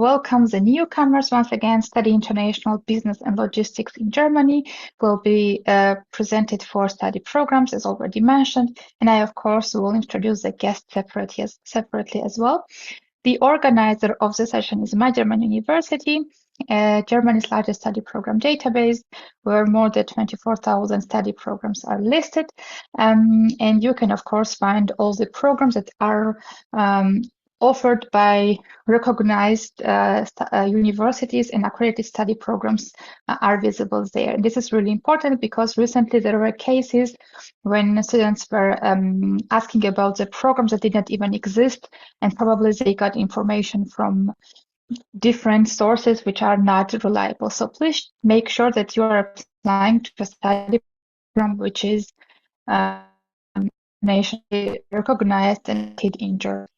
welcome the newcomers once again. Study International Business and Logistics in Germany will be presented for study programs, as already mentioned. And I, of course, will introduce the guests separately as well. The organizer of the session is My German University, Germany's largest study program database, where more than 24,000 study programs are listed. And you can, of course, find all the programs that are offered by recognized universities, and accredited study programs are visible there. And this is really important because recently there were cases when students were asking about the programs that did not even exist, and probably they got information from different sources which are not reliable. So please make sure that you are applying to a study program which is nationally recognized and in Germany.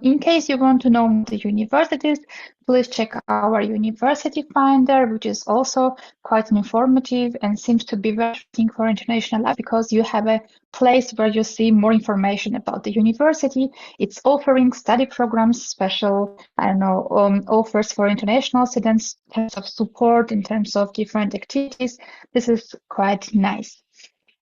In case you want to know the universities, please check our university finder, which is also quite informative and seems to be very interesting for international life, because you have a place where you see more information about the university. It's offering study programs, special, offers for international students in terms of support, in terms of different activities. This is quite nice.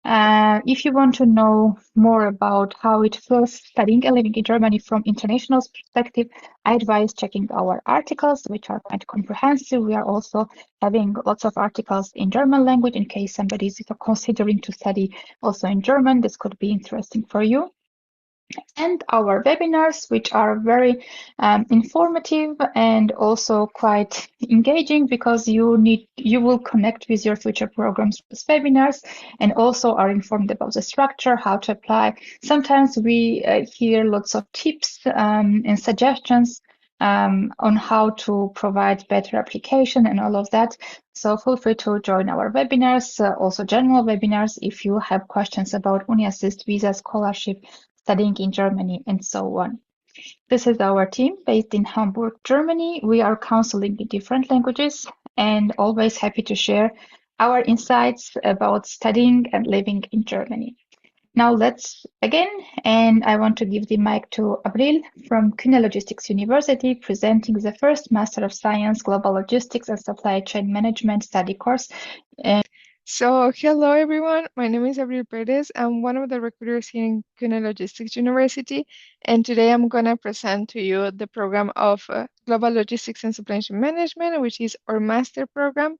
If you want to know more about how it feels studying and living in Germany from international perspective, I advise checking our articles, which are quite comprehensive. We are also having lots of articles in German language in case somebody is considering to study also in German. This could be interesting for you. And our webinars, which are very informative and also quite engaging, because you will connect with your future programs with webinars, and also are informed about the structure, how to apply. Sometimes we hear lots of tips and suggestions on how to provide better application and all of that. So feel free to join our webinars, also general webinars, if you have questions about UniAssist, visa, scholarship, studying in Germany, and so on. This is our team based in Hamburg, Germany. We are counseling in different languages and always happy to share our insights about studying and living in Germany. Now let's begin, and I want to give the mic to Abril from Kühne Logistics University, presenting the first Master of Science Global Logistics and Supply Chain Management study course. So, hello everyone, my name is Abril Perez. I'm one of the recruiters here in Kühne Logistics University, and today I'm going to present to you the program of Global Logistics and Supply Chain Management, which is our master program.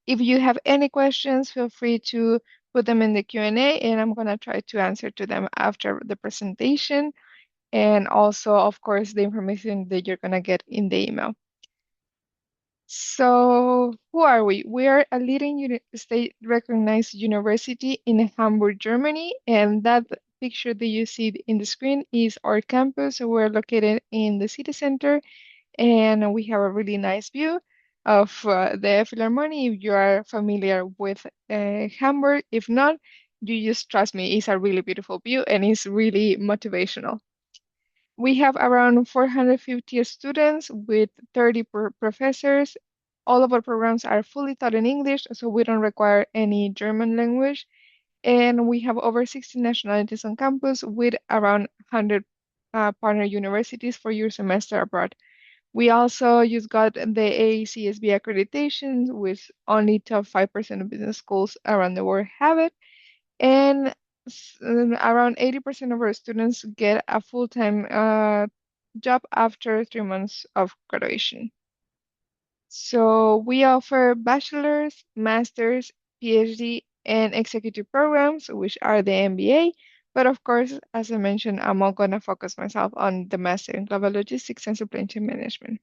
If you have any questions, feel free to put them in the Q&A, and I'm going to try to answer to them after the presentation, and also, of course, the information that you're going to get in the email. So, who are we? We are a leading state-recognized university in Hamburg, Germany, and that picture that you see in the screen is our campus. We're located in the city center, and we have a really nice view of the Philharmonic. If you are familiar with Hamburg, if not, you just trust me, it's a really beautiful view and it's really motivational. We have around 450 students with 30 professors. All of our programs are fully taught in English, so we don't require any German language. And we have over 60 nationalities on campus with around 100 partner universities for your semester abroad. We also just got the AACSB accreditation, which only top 5% of business schools around the world have it. And around 80% of our students get a full-time job after 3 months of graduation. So we offer bachelor's, master's, PhD, and executive programs, which are the MBA. But of course, as I mentioned, I'm not going to focus myself on the Master in Global Logistics and Supply Chain Management.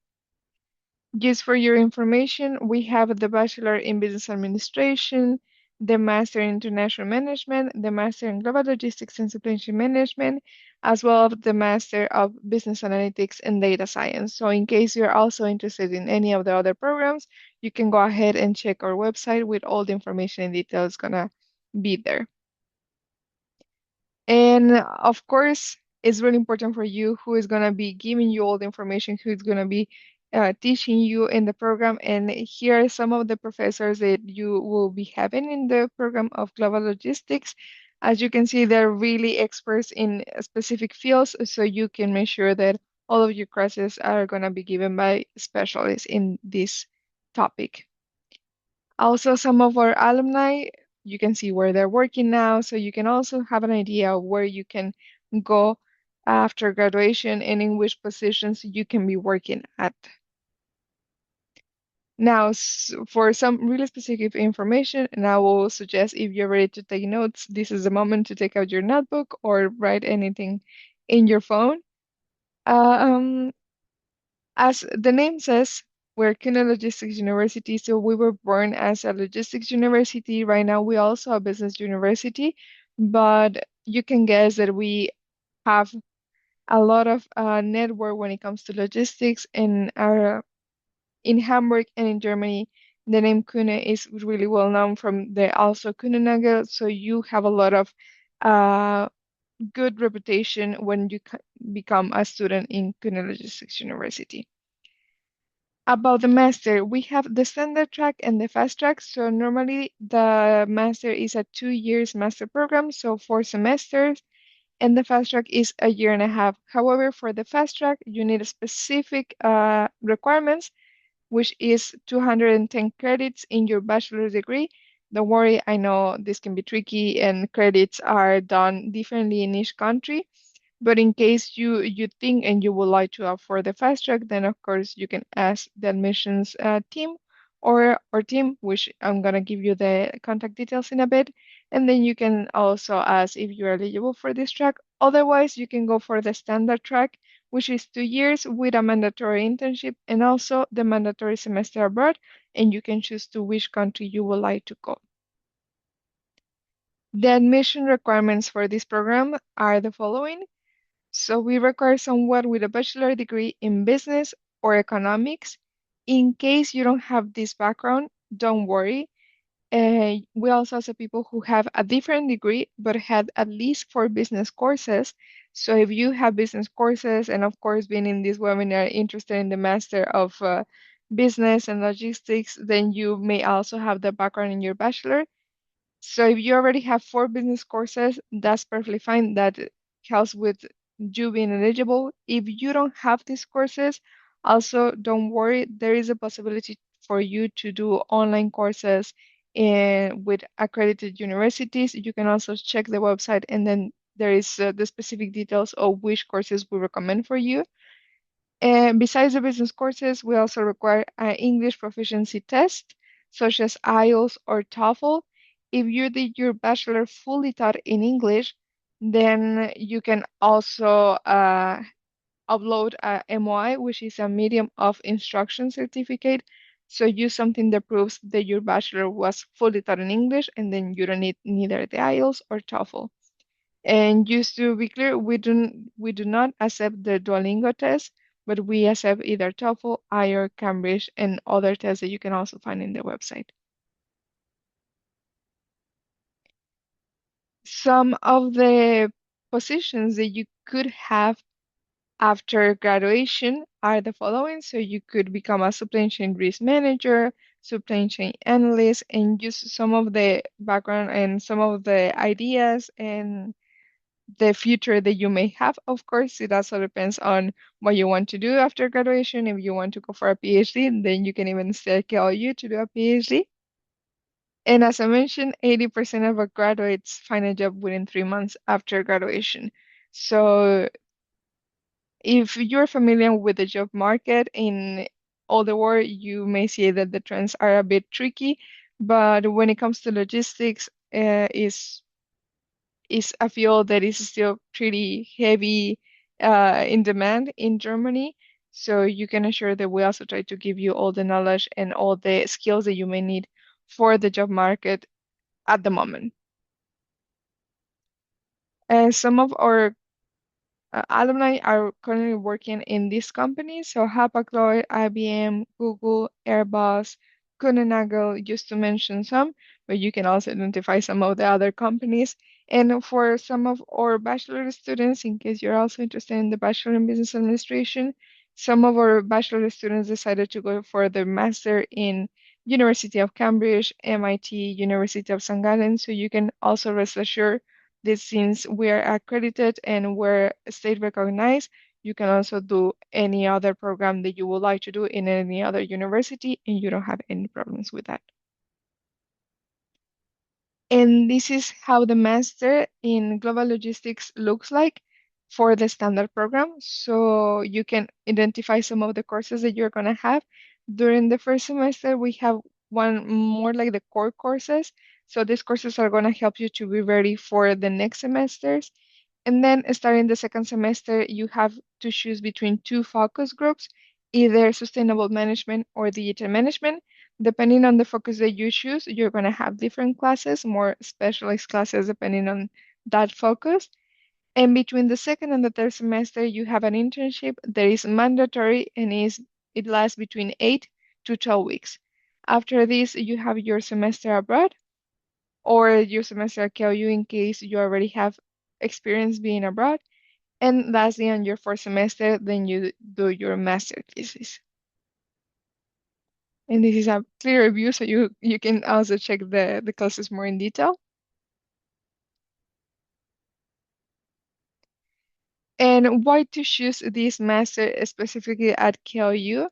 Just for your information, we have the Bachelor in Business Administration, the Master in International Management, the Master in Global Logistics and Supply Chain Management, as well as the Master of Business Analytics and Data Science. So in case you're also interested in any of the other programs, you can go ahead and check our website with all the information and details gonna be there. And of course, it's really important for you who is gonna be giving you all the information, who is gonna be teaching you in the program. And here are some of the professors that you will be having in the program of Global Logistics. As you can see, they're really experts in specific fields, so you can make sure that all of your courses are going to be given by specialists in this topic. Also, some of our alumni, you can see where they're working now, so you can also have an idea of where you can go after graduation and in which positions you can be working at. Now, for some really specific information, and I will suggest if you're ready to take notes, this is the moment to take out your notebook or write anything in your phone. Um, as the name says, we're Kühne Logistics University, so we were born as a logistics university. Right now, we also a business university, but you can guess that we have a lot of network when it comes to logistics, and our in Hamburg and in Germany, the name Kühne is really well known from the also 𝘗𝘓𝘕𝑛agel. So you have a lot of uh, good reputation when you become a student in Kühne Logistics University. About the master, we have the standard track and the fast track. So normally the master is a 2 years master program, so 4 semesters, and the fast track is a year and a half. However, for the fast track, you need a specific requirements, which is 210 credits in your bachelor's degree. Don't worry, I know this can be tricky and credits are done differently in each country. But in case you think and you would like to opt for the fast track, then of course you can ask the admissions team or team, which I'm gonna give you the contact details in a bit. And then you can also ask if you're eligible for this track. Otherwise, you can go for the standard track, which is 2 years with a mandatory internship and also the mandatory semester abroad, and you can choose to which country you would like to go. The admission requirements for this program are the following. So we require someone with a bachelor degree in business or economics. In case you don't have this background, don't worry. We also have people who have a different degree but had at least 4 business courses. So if you have business courses and of course being in this webinar interested in the Master of Business and Logistics, then you may also have the background in your bachelor. So if you already have 4 business courses, that's perfectly fine. That helps with you being eligible. If you don't have these courses, also don't worry. There is a possibility for you to do online courses with accredited universities. You can also check the website and then there is the specific details of which courses we recommend for you. And besides the business courses, we also require an English proficiency test, such as IELTS or TOEFL. If you did your bachelor fully taught in English, then you can also upload a MOI, which is a medium of instruction certificate. So use something that proves that your bachelor was fully taught in English, and then you don't need neither the IELTS or TOEFL. And just to be clear, we do not accept the Duolingo test, but we accept either TOEFL, IELTS, Cambridge, and other tests that you can also find in the website. Some of the positions that you could have after graduation are the following. So you could become a supply chain risk manager, supply chain analyst, and use some of the background and some of the ideas and the future that you may have. Of course, it also depends on what you want to do after graduation. If you want to go for a PhD, then you can even schedule you to do a PhD. And as I mentioned, 80% of our graduates find a job within 3 months after graduation. So if you're familiar with the job market in all the world, you may see that the trends are a bit tricky. But when it comes to logistics, is a field that is still pretty heavy in demand in Germany. So you can assure that we also try to give you all the knowledge and all the skills that you may need for the job market at the moment. And some of our alumni are currently working in these companies. So Hapag-Lloyd, IBM, Google, Airbus, Kühne, just to mention some, but you can also identify some of the other companies. And for some of our bachelor students, in case you're also interested in the Bachelor in Business Administration, some of our bachelor students decided to go for the master in University of Cambridge, MIT, University of St. Gallen. So you can also rest assured this since we are accredited and we're state recognized, you can also do any other program that you would like to do in any other university, and you don't have any problems with that. And this is how the master in global logistics looks like for the standard program. So you can identify some of the courses that you're going to have. During the first semester, we have one more like the core courses. So these courses are going to help you to be ready for the next semesters. And then starting the second semester, you have to choose between two focus groups, either sustainable management or digital management. Depending on the focus that you choose, you're going to have different classes, more specialized classes depending on that focus. And between the second and the third semester, you have an internship that is mandatory and it lasts between 8 to 12 weeks. After this, you have your semester abroad or your semester at 𝘗𝘢 in case you already have experience being abroad. And lastly, on your fourth semester, then you do your master thesis. And this is a clear review, so you can also check the classes more in detail. And why to choose this master specifically at 𝘗𝘢?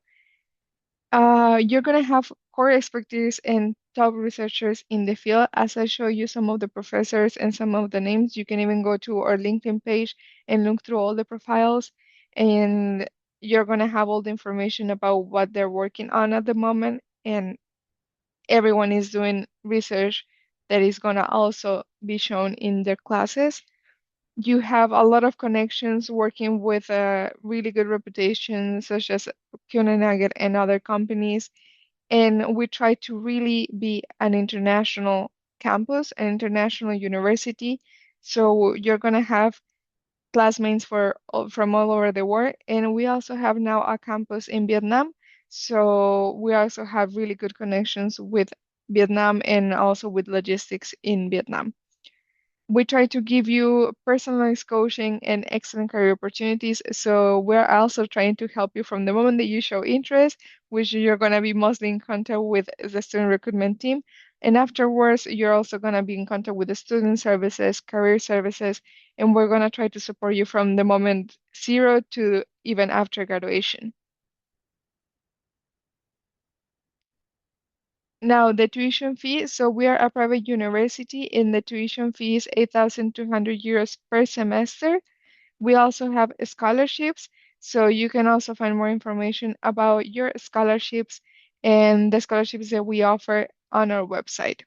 You're gonna have core expertise and top researchers in the field. As I show you some of the professors and some of the names, you can even go to our LinkedIn page and look through all the profiles, and you're gonna have all the information about what they're working on at the moment. And everyone is doing research that is gonna also be shown in their classes. You have a lot of connections working with a really good reputation, such as Kühne and other companies. And we try to really be an international campus, an international university. So you're going to have classmates from all over the world. And we also have now a campus in Vietnam. So we also have really good connections with Vietnam and also with logistics in Vietnam. We try to give you personalized coaching and excellent career opportunities. So we're also trying to help you from the moment that you show interest, which you're going to be mostly in contact with the student recruitment team. And afterwards, you're also going to be in contact with the student services, career services, and we're going to try to support you from the moment zero to even after graduation. Now, the tuition fee. So we are a private university, and the tuition fee is 8,200 euros per semester. We also have scholarships, so you can also find more information about your scholarships and the scholarships that we offer on our website.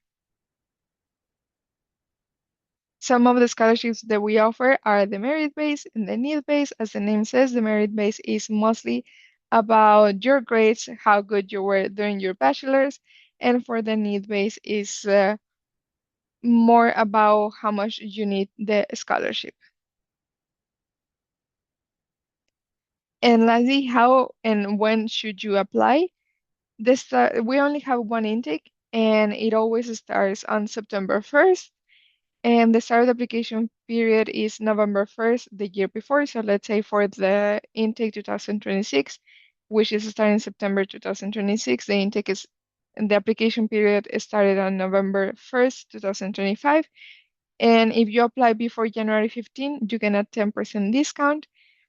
Some of the scholarships that we offer are the merit-based and the need-based. As the name says, the merit-based is mostly about your grades, how good you were during your bachelor's, and for the need-based is more about how much you need the scholarship. And lastly, how and when should you apply? We only have one intake, and it always starts on September 1st. And the start of the application period is November 1st, the year before. So let's say for the intake 2026, which is starting September 2026, the application period is started on November 1st, 2025. And if you apply before January 15, you get a 10% discount.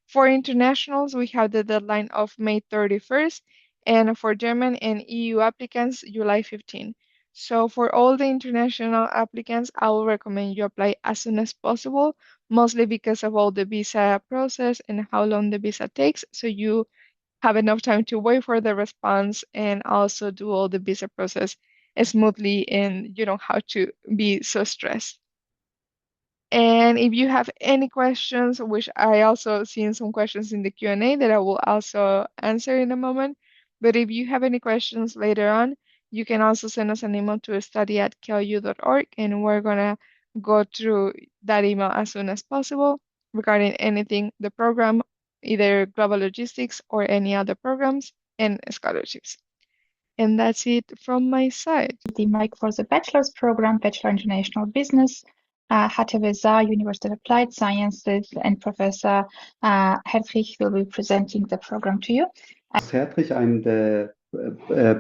For internationals, we have the deadline of May 31st, and for German and EU applicants, July 15. So for all the international applicants, I will recommend you apply as soon as possible, mostly because of all the visa process and how long the visa takes. So you have enough time to wait for the response and also do all the visa process smoothly, and you don't have to be so stressed. And if you have any questions, which I also seen some questions in the Q&A that I will also answer in a moment, but if you have any questions later on, you can also send us an email to study@𝘗𝘢.org, and we're gonna go through that email as soon as possible regarding anything, the program, either global logistics or any other programs and scholarships. And that's it from my side. The mic for the bachelor's program, Bachelor International Business, HTW Saar, University of Applied Sciences, and Professor Hedrich will be presenting the program to you. Hedrich, I'm the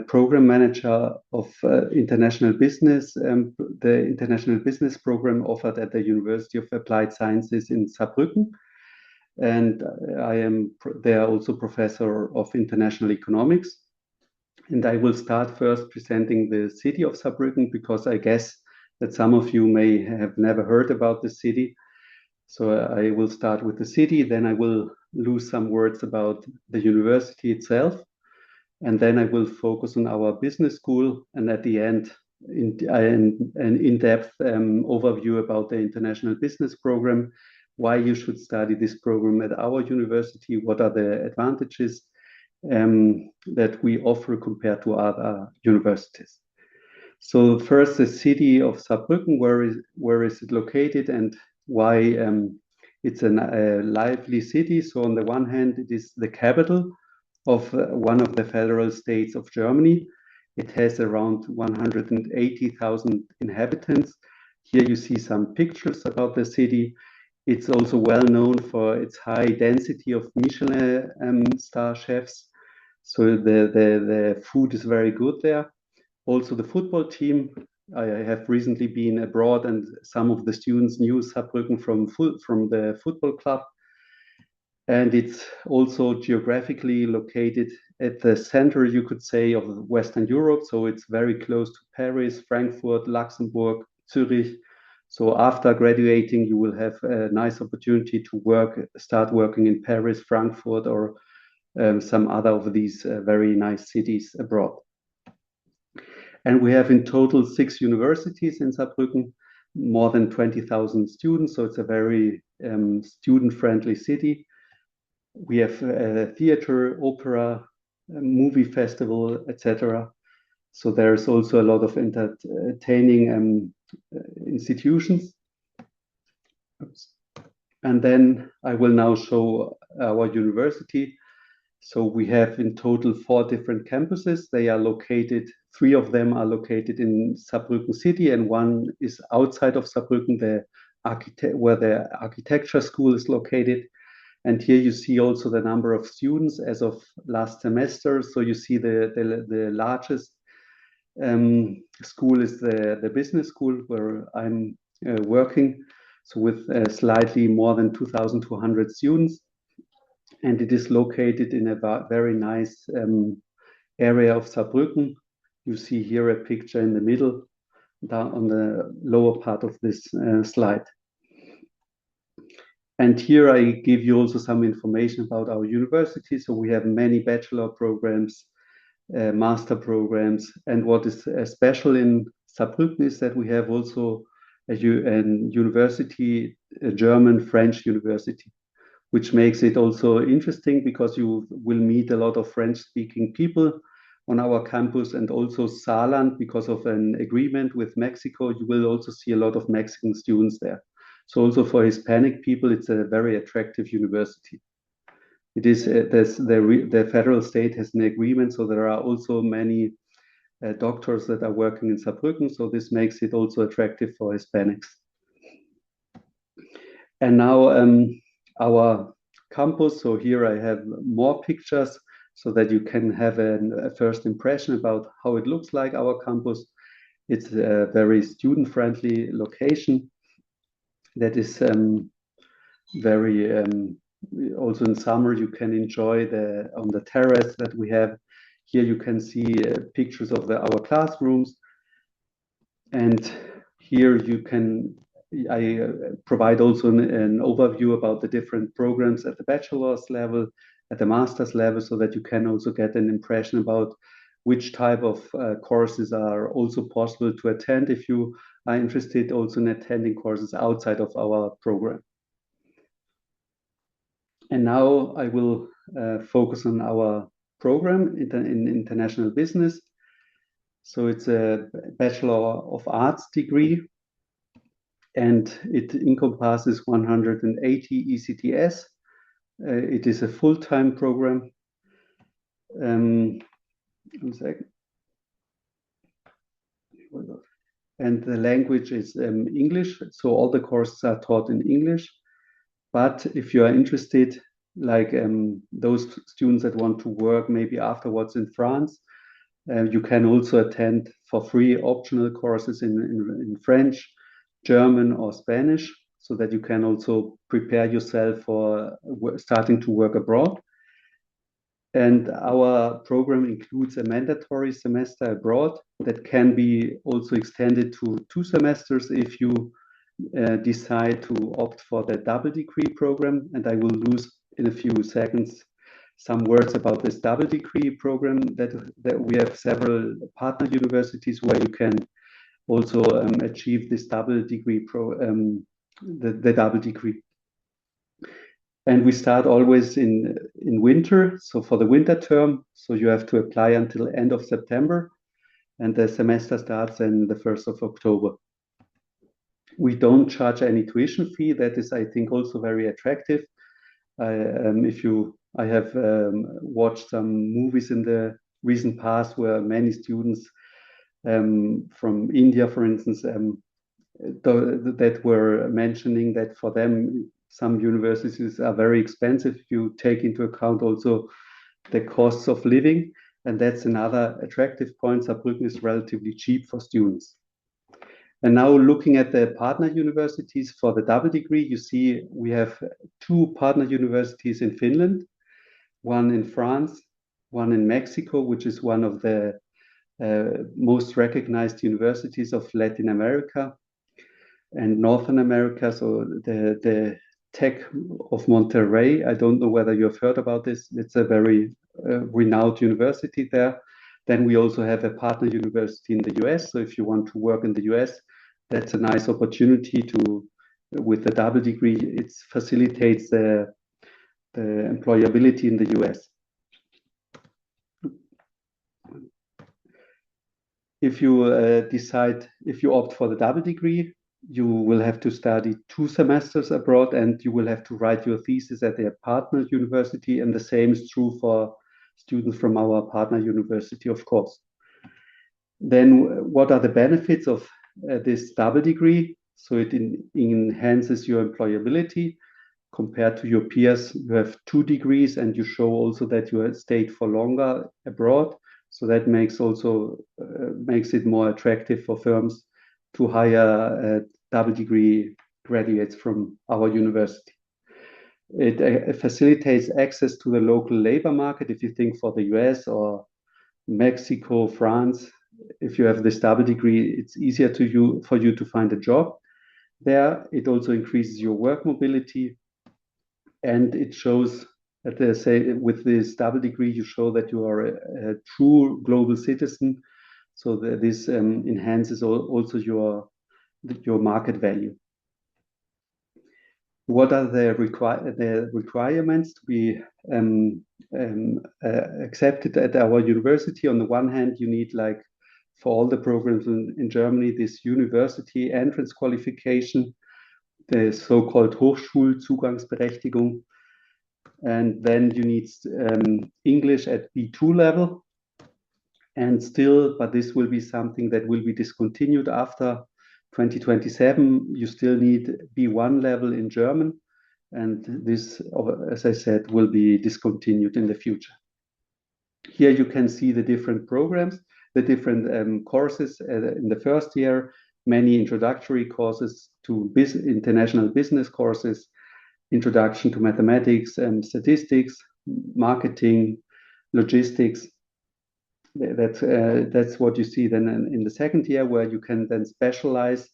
program manager of international business, the international business program offered at the University of Applied Sciences in Saarbrücken. and I am there also professor of international economics. And I will start first presenting the city of Saarbrücken, because I guess that some of you may have never heard about the city. So I will start with the city, then I will lose some words about the university itself, and then I will focus on our business school, and at the end, an in-depth overview about the international business program, why you should study this program at our university, what are the advantages that we offer compared to other universities. So first, the city of Saarbrücken, where is it located, and why it's a lively city. So on the one hand, it is the capital of one of the federal states of Germany. It has around 180,000 inhabitants. Here you see some pictures about the city. It's also well known for its high density of Michelin star chefs. So the food is very good there. Also the football team. I have recently been abroad, and some of the students knew Saarbrücken from the football club. And it's also geographically located at the center, you could say, of Western Europe. So it's very close to Paris, Frankfurt, Luxembourg, Zurich. So after graduating, you will have a nice opportunity to start working in Paris, Frankfurt, or some other of these very nice cities abroad. And we have in total 6 universities in Saarbrücken, more than 20,000 students. So it's a very student-friendly city. We have a theater, opera, movie festival, etc. So there's also a lot of entertaining institutions. Oops. And then I will now show our university. So we have in total 4 different campuses. They are located, 3 of them are located in Saarbrücken city, and 1 is outside of Saarbrücken, where the architecture school is located. And here you see also the number of students as of last semester. So you see the largest school is the business school where I'm working. So with slightly more than 2,200 students. And it is located in a very nice area of Saarbrücken. You see here a picture in the middle, down on the lower part of this slide. And here I give you also some information about our university. So we have many bachelor programs, master programs. And what is special in Saarbrücken is that we have also a university, a German-French university, which makes it also interesting because you will meet a lot of French-speaking people on our campus, and also Saarland, because of an agreement with Mexico, you will also see a lot of Mexican students there. So also for Hispanic people, it's a very attractive university. It is the federal state has an agreement, so there are also many doctors that are working in Saarbrücken, so this makes it also attractive for Hispanics. And now our campus. So here I have more pictures so that you can have a first impression about how it looks like, our campus. It's a very student-friendly location that is very, also in summer you can enjoy on the terrace that we have. Here you can see pictures of our classrooms. And here I provide also an overview about the different programs at the bachelor's level, at the master's level, so that you can also get an impression about which type of courses are also possible to attend if you are interested also in attending courses outside of our program. And now I will focus on our program in international business. So it's a Bachelor of Arts degree, and it encompasses 180 ECTS. It is a full-time program. One second. And the language is English, so all the courses are taught in English. But if you are interested, like those students that want to work maybe afterwards in France, you can also attend for free optional courses in French, German, or Spanish. so that you can also prepare yourself for starting to work abroad. And our program includes a mandatory semester abroad that can be also extended to 2 semesters if you decide to opt for the double degree program. And I will lose in a few seconds some words about this double degree program that we have several partner universities where you can also achieve this double degree the double degree. And we start always in winter, so for the winter term, so you have to apply until end of September, and the semester starts on the 1st of October. We don't charge any tuition fee. That is, I think, also very attractive. I have watched some movies in the recent past where many students from India, for instance, that were mentioning that for them, some universities are very expensive if you take into account also the costs of living. And that's another attractive point. Saarbrücken is relatively cheap for students. And now looking at the partner universities for the double degree, you see we have 2 partner universities in Finland, one in France, one in Mexico, which is one of the most recognized universities of Latin America and Northern America. So the Tech of Monterrey, I don't know whether you've heard about this. It's a very renowned university there. Then we also have a partner university in the US. So if you want to work in the US, that's a nice opportunity to, with the double degree, it facilitates the employability in the US. If you if you opt for the double degree, you will have to study 2 semesters abroad, and you will have to write your thesis at their partner university, and the same is true for students from our partner university, of course. Then what are the benefits of this double degree? So it enhances your employability. Compared to your peers, you have 2 degrees, and you show also that you have stayed for longer abroad. So that makes it more attractive for firms to hire double degree graduates from our university. It facilitates access to the local labor market. If you think for the US or Mexico, France, if you have this double degree, it's easier for you to find a job there. It also increases your work mobility, and it shows that they say with this double degree, you show that you are a true global citizen. So this enhances also your market value. What are the requirements to be accepted at our university? On the one hand, you need, like for all the programs in Germany, this university entrance qualification, the so-called Hochschulzugangsberechtigung. And then you need English at B2 level. And still, but this will be something that will be discontinued after 2027. You still need B1 level in German. And this, as I said, will be discontinued in the future. Here you can see the different programs, the different courses in the first year, many introductory courses to international business courses, introduction to mathematics and statistics, marketing, logistics. That's what you see then in the second year, where you can then specialize.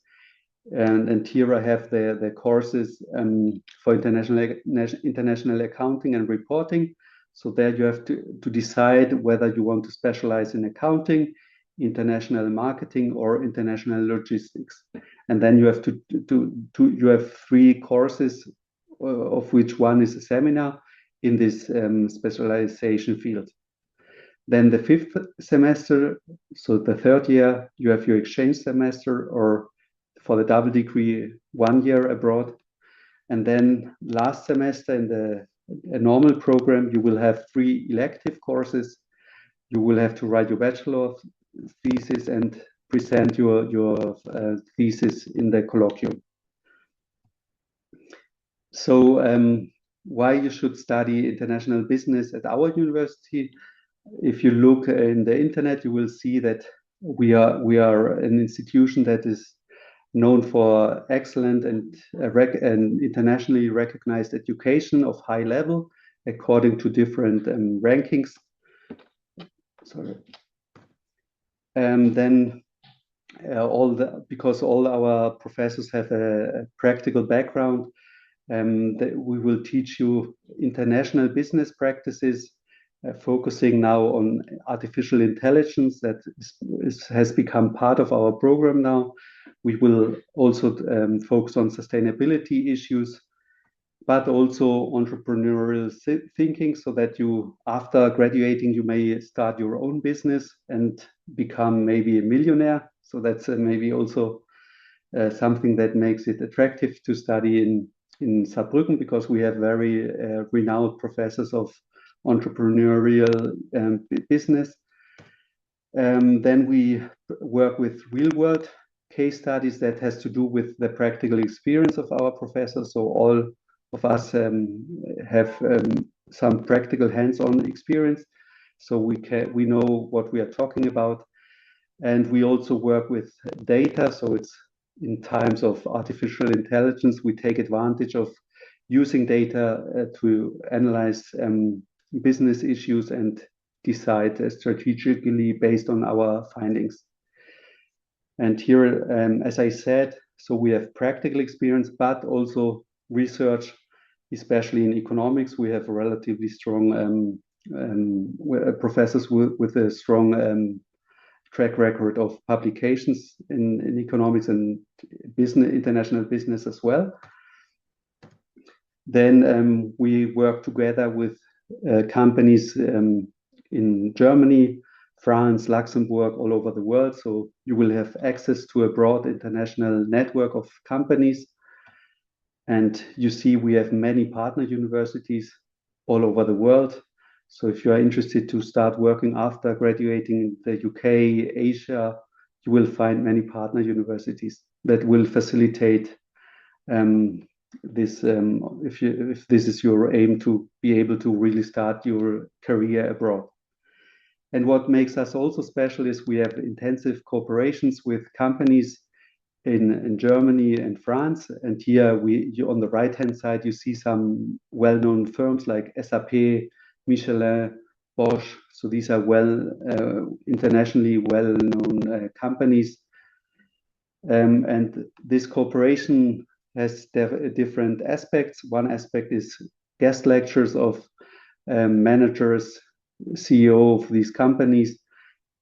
And here I have the courses for international accounting and reporting. So there you have to decide whether you want to specialize in accounting, international marketing, or international logistics. And then you have you have 3 courses, of which one is a seminar in this specialization field. Then the 5th semester, so the 3rd year, you have your exchange semester, or for the double degree, 1 year abroad. And then last semester in a normal program, you will have 3 elective courses. You will have to write your bachelor thesis and present your thesis in the colloquium. So why you should study international business at our university? If you look in the internet, you will see that we are an institution that is known for excellent and internationally recognized education of high level according to different rankings. Sorry. Then because all our professors have a practical background, we will teach you international business practices, focusing now on artificial intelligence that has become part of our program now. We will also focus on sustainability issues, but also entrepreneurial thinking, so that you, after graduating, you may start your own business and become maybe a millionaire. So that's maybe also something that makes it attractive to study in Saarbrücken, because we have very renowned professors of entrepreneurial business. Then we work with real-world case studies that has to do with the practical experience of our professors. So all of us have some practical hands-on experience, so we know what we are talking about. And we also work with data. So it's in times of artificial intelligence, we take advantage of using data to analyze business issues and decide strategically based on our findings. And here, as I said, so we have practical experience, but also research, especially in economics. We have relatively strong professors with a strong track record of publications in economics and business, international business as well. Then we work together with companies in Germany, France, Luxembourg, all over the world. So you will have access to a broad international network of companies. And you see, we have many partner universities all over the world. So if you are interested to start working after graduating in the UK, Asia, you will find many partner universities that will facilitate this, if this is your aim, to be able to really start your career abroad. And what makes us also special is we have intensive cooperations with companies in Germany and France. And here on the right-hand side, you see some well-known firms like SAP, Michelin, Bosch. So these are internationally well-known companies. And this cooperation has different aspects. One aspect is guest lectures of managers, CEO of these companies.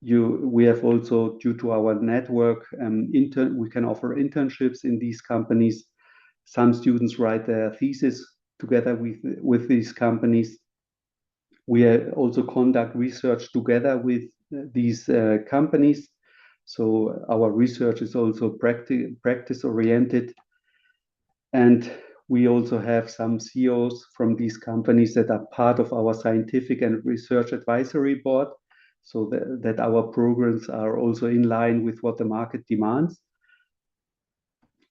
We have also, due to our network, we can offer internships in these companies. Some students write their thesis together with these companies. We also conduct research together with these companies. So our research is also practice-oriented. And we also have some CEOs from these companies that are part of our scientific and research advisory board, so that our programs are also in line with what the market demands.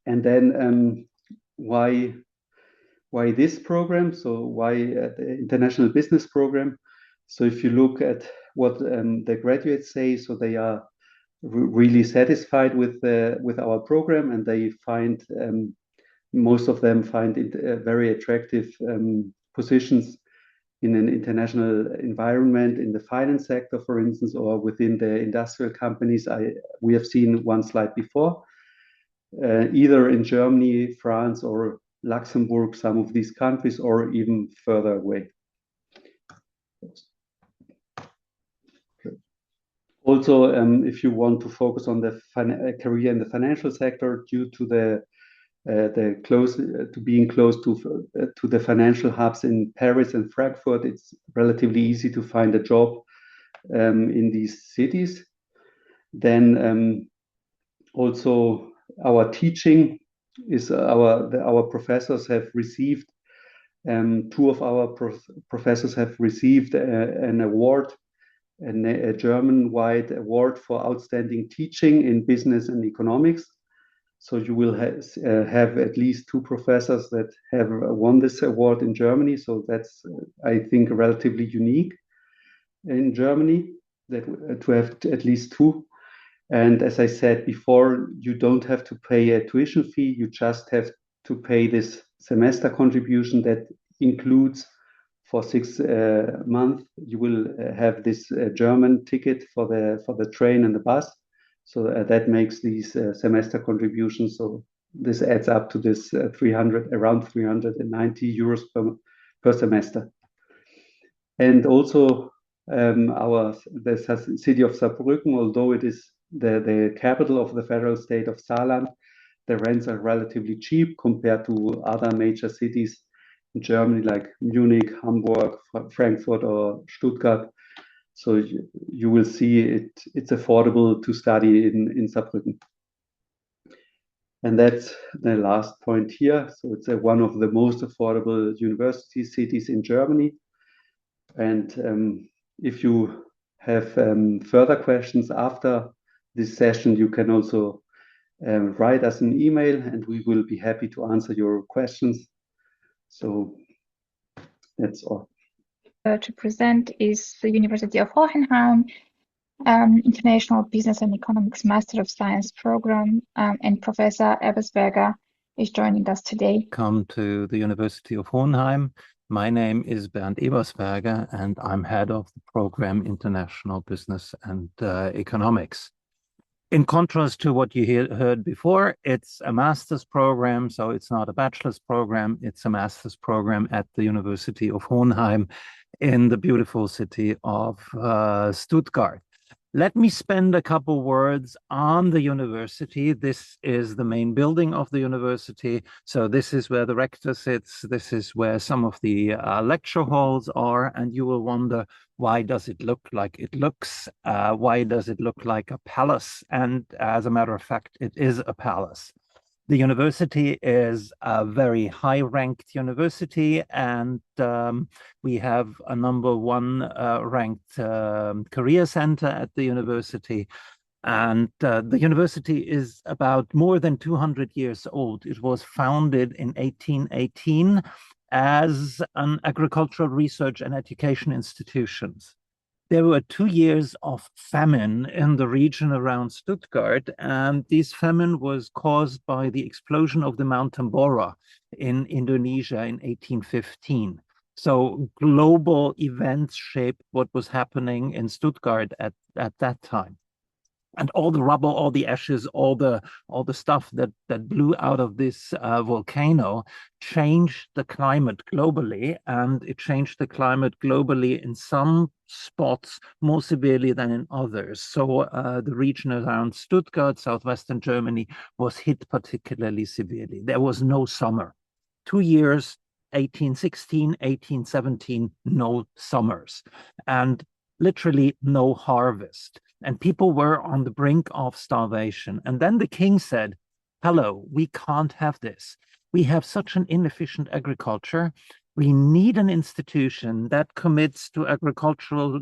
And then why this program? So why the International Business Program? So if you look at what the graduates say, so they are really satisfied with our program, and they find most of them find it very attractive positions in an international environment, in the finance sector, for instance, or within the industrial companies. We have seen one slide before, either in Germany, France, or Luxembourg, some of these countries, or even further away. Also, if you want to focus on the career in the financial sector, due to being close to the financial hubs in Paris and Frankfurt, it's relatively easy to find a job in these cities. Then also our teaching is our professors have received, two of our professors have received an award, a German-wide award for outstanding teaching in business and economics. So you will have at least two professors that have won this award in Germany. So that's, I think, relatively unique in Germany, that to have at least two. And as I said before, you don't have to pay a tuition fee. You just have to pay this semester contribution that includes for 6 months. You will have this German ticket for the train and the bus. So that makes these semester contributions. So this adds up to this around 390 euros per semester. And also the city of Saarbrücken, although it is the capital of the federal state of Saarland, the rents are relatively cheap compared to other major cities in Germany like Munich, Hamburg, Frankfurt, or Stuttgart. So you will see it's affordable to study in Saarbrücken. And that's the last point here. So it's one of the most affordable university cities in Germany. And if you have further questions after this session, you can also write us an email and we will be happy to answer your questions. So that's all. To present is the University of Hohenheim, International Business and Economics Master of Science program, and Professor Ebersberger is joining us today. Come to the University of Hohenheim. My name is Bernd Ebersberger and I'm head of the program International Business and Economics. In contrast to what you heard before, it's a master's program, so it's not a bachelor's program, it's a master's program at the University of Hohenheim in the beautiful city of Stuttgart. Let me spend a couple words on the university. This is the main building of the university. So this is where the rector sits. This is where some of the lecture halls are. And you will wonder, why does it look like it looks? Why does it look like a palace? And as a matter of fact, it is a palace. The university is a very high-ranked university, and we have a #1 ranked career center at the university. And the university is about more than 200 years old. It was founded in 1818 as an agricultural research and education institution. There were 2 years of famine in the region around Stuttgart, and this famine was caused by the explosion of the Mount Tambora in Indonesia in 1815. So global events shaped what was happening in Stuttgart at that time. And all the rubble, all the ashes, all the stuff that blew out of this volcano changed the climate globally, and it changed the climate globally in some spots more severely than in others. So the region around Stuttgart, southwestern Germany, was hit particularly severely. There was no summer. 2 years, 1816, 1817, no summers, and literally no harvest. And people were on the brink of starvation. And then the king said, hello, we can't have this. We have such an inefficient agriculture. We need an institution that commits to agricultural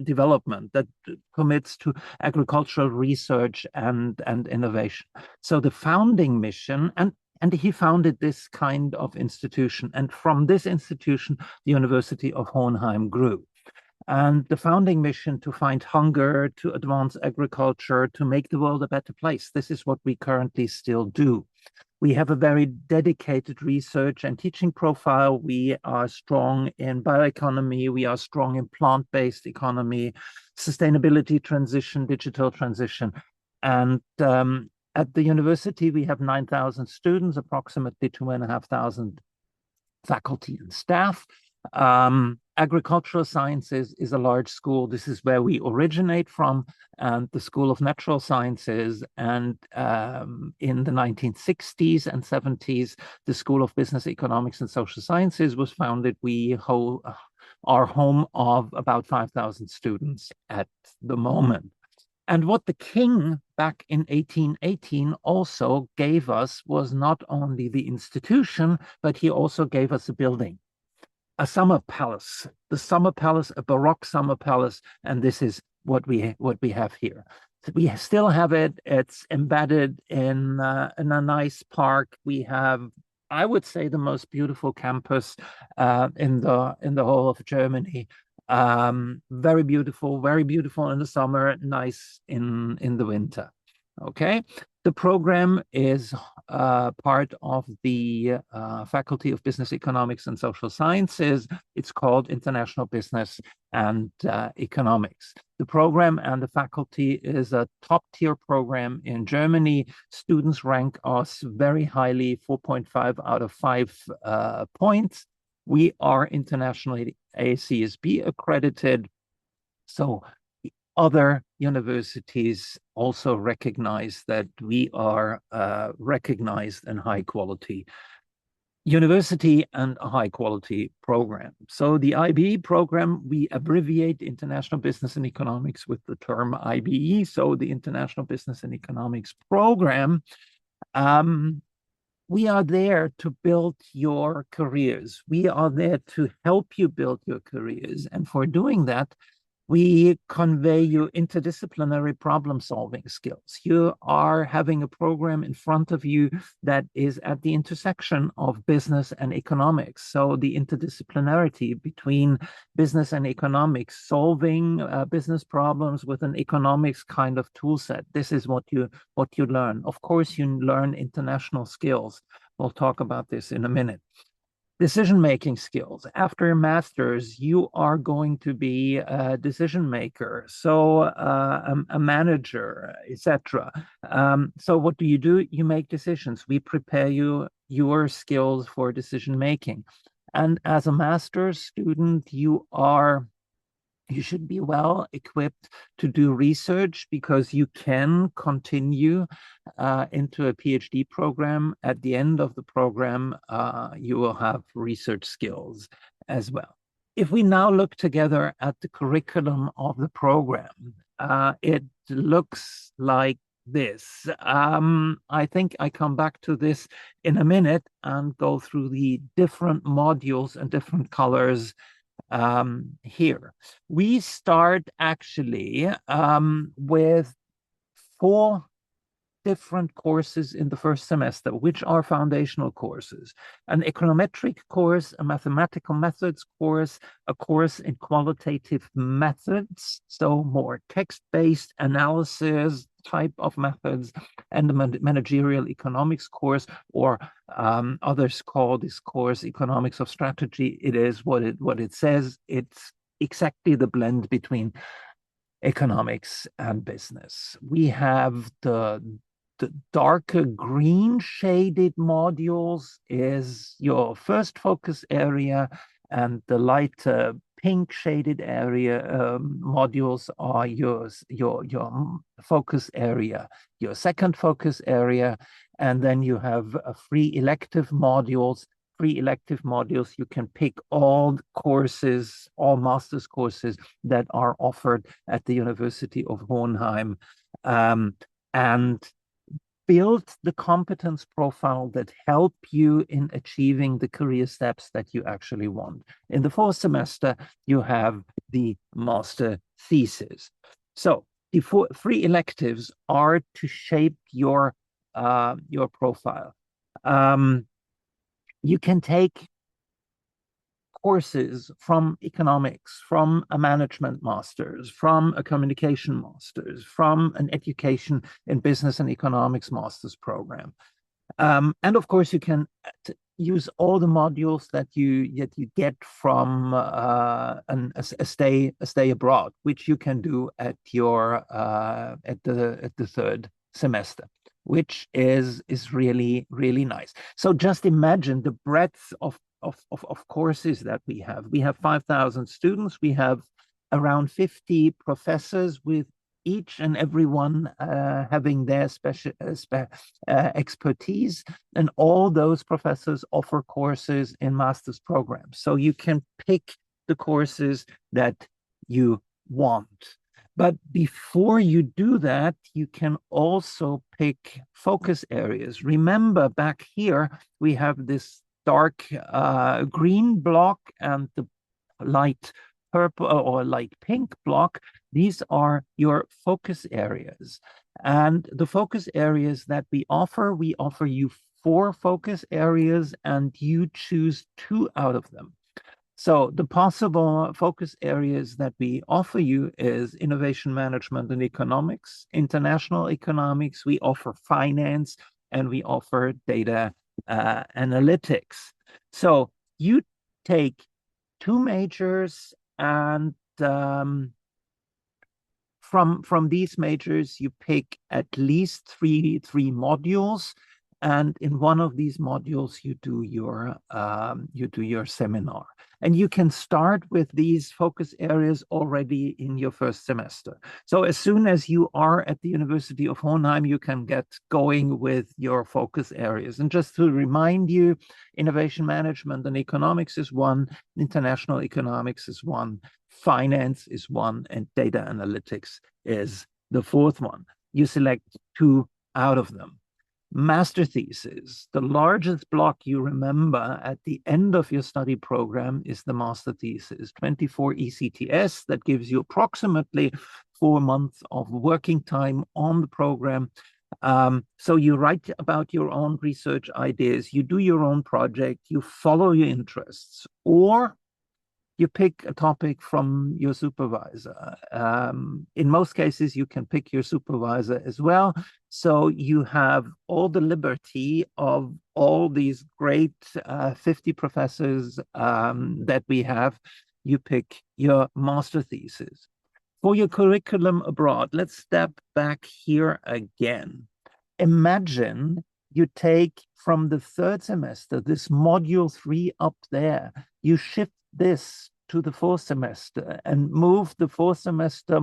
development, that commits to agricultural research and innovation. So the founding mission, and he founded this kind of institution. And from this institution, the University of Hohenheim grew. And the founding mission to find hunger, to advance agriculture, to make the world a better place. This is what we currently still do. We have a very dedicated research and teaching profile. We are strong in bioeconomy. We are strong in plant-based economy, sustainability transition, digital transition. And at the university, we have 9,000 students, approximately 2,500 faculty and staff. Agricultural sciences is a large school. This is where we originate from, and the School of Natural Sciences. And in the 1960s and 70s, the School of Business, Economics, and Social Sciences was founded. We are home of about 5,000 students at the moment. And what the king back in 1818 also gave us was not only the institution, but he also gave us a building. A summer palace, the summer palace, a Baroque summer palace, and this is what we have here. So we still have it. It's embedded in a nice park. We have, I would say, the most beautiful campus in the whole of Germany. Very beautiful in the summer, nice in the winter. Okay, the program is part of the Faculty of Business Economics and Social Sciences. It's called International Business and Economics. The program and the faculty is a top-tier program in Germany. Students rank us very highly, 4.5 out of 5 points. We are internationally ACSB accredited, so other universities also recognize that we are recognized and high quality university and a high quality program. So the IBE program, we abbreviate International Business and Economics with the term IBE. So the International Business and Economics program, we are there to build your careers. We are there to help you build your careers. And for doing that, we convey you interdisciplinary problem-solving skills. You are having a program in front of you that is at the intersection of business and economics. So the interdisciplinarity between business and economics, solving business problems with an economics kind of tool set. This is what you learn. Of course, you learn international skills. We'll talk about this in a minute. Decision-making skills. After a master's, you are going to be a decision maker, so a manager, etc. So what do? You make decisions. We prepare your skills for decision making. And as a master's student, you should be well equipped to do research, because you can continue into a PhD program. At the end of the program, you will have research skills as well. If we now look together at the curriculum of the program, it looks like this. I think I come back to this in a minute and go through the different modules and different colors here. We start actually with 4 different courses in the first semester, which are foundational courses: an econometric course, a mathematical methods course, a course in qualitative methods, so more text-based analysis type of methods, and the managerial economics course, or others call this course economics of strategy. It is what it says. It's exactly the blend between economics and business. We have the darker green shaded modules is your first focus area, and the lighter pink shaded area modules are your focus area, your second focus area. And then you have free elective modules. Free elective modules, you can pick all courses, all master's courses that are offered at the University of Hohenheim, and build the competence profile that help you in achieving the career steps that you actually want. In the 4th semester, you have the master thesis. So the 3 electives are to shape your profile. You can take courses from economics, from a management master's, from a communication master's, from an education in business and economics master's program. And of course, you can use all the modules that you get from a stay abroad, which you can do at your at the 3rd semester, which is really, really nice. So just imagine the breadth of courses that we have. We have 5,000 students. We have around 50 professors, with each and every one having their special expertise. And all those professors offer courses in master's programs. So you can pick the courses that you want. But before you do that, you can also pick focus areas. Remember, back here, we have this dark green block and the light purple or light pink block. These are your focus areas. And the focus areas that we offer you 4 focus areas, and you choose 2 out of them. So the possible focus areas that we offer you is innovation management and economics, international economics, we offer finance, and we offer data analytics. So you take two majors, and from these majors, you pick at least three modules, and in one of these modules, you do your seminar. And you can start with these focus areas already in your first semester. So as soon as you are at the University of Hohenheim, you can get going with your focus areas. And just to remind you, innovation management and economics is one, international economics is one, finance is one, and data analytics is the fourth one. You select two out of them. Master thesis, the largest block you remember at the end of your study program is the master thesis, 24 ECTS, that gives you approximately 4 months of working time on the program. So you write about your own research ideas, you do your own project, you follow your interests, or you pick a topic from your supervisor. In most cases, you can pick your supervisor as well. So you have all the liberty of all these great 50 professors that we have. You pick your master thesis. For your curriculum abroad, let's step back here again. Imagine you take from the third semester, this module 3 up there, you shift this to the fourth semester and move the fourth semester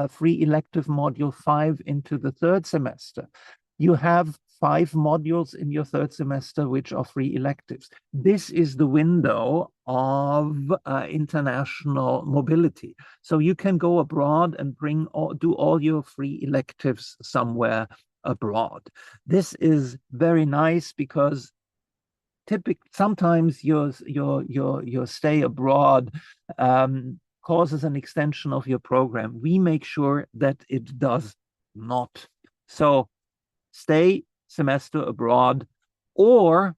free elective module 5 into the third semester. You have 5 modules in your third semester which are free electives. This is the window of international mobility. So you can go abroad and do all your free electives somewhere abroad. This is very nice because sometimes your stay abroad causes an extension of your program. We make sure that it does not. So stay semester abroad, or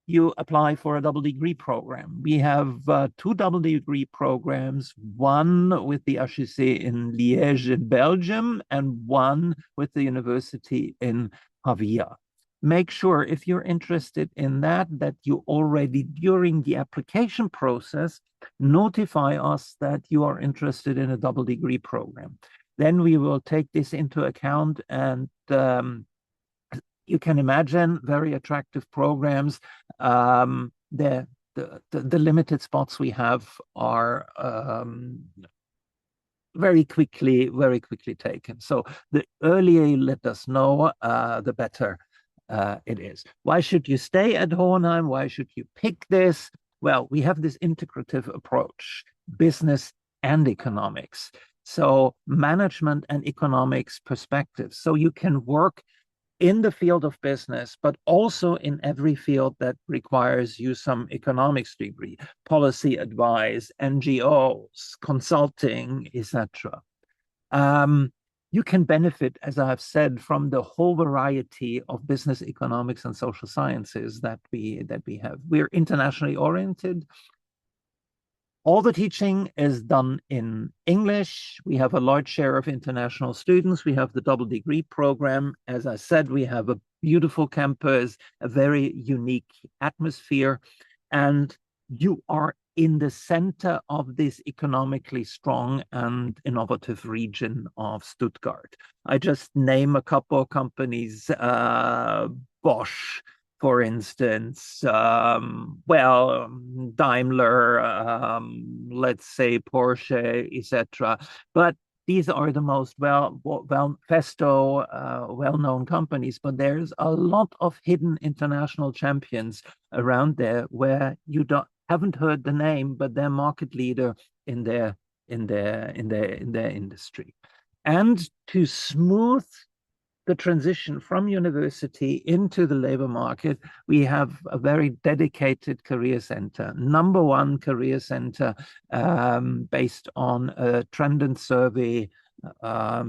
you apply for a double degree program. We have 2 double degree programs, one with the HEC in Liège in Belgium and one with the University in Pavia. Make sure, if you're interested in that you already during the application process notify us that you are interested in a double degree program. Then we will take this into account, and you can imagine very attractive programs. The limited spots we have are very quickly taken. So the earlier you let us know, the better it is. Why should you stay at Hohenheim? Why should you pick this? Well, we have this integrative approach, business and economics. So management and economics perspectives. So you can work in the field of business, but also in every field that requires you some economics degree, policy advice, NGOs, consulting, etc. You can benefit, as I've said, from the whole variety of business economics and social sciences that we have. We're internationally oriented. All the teaching is done in English. We have a large share of international students. We have the double degree program. As I said, we have a beautiful campus, a very unique atmosphere, and you are in the center of this economically strong and innovative region of Stuttgart. I just name a couple of companies, Bosch, for instance, Daimler, let's say Porsche, etc. But these are the most Festo, well-known companies, but there's a lot of hidden international champions around there where you haven't heard the name, but they're market leader in their industry. And to smooth the transition from university into the labor market, we have a very dedicated career center, #1 career center, based on a Trend survey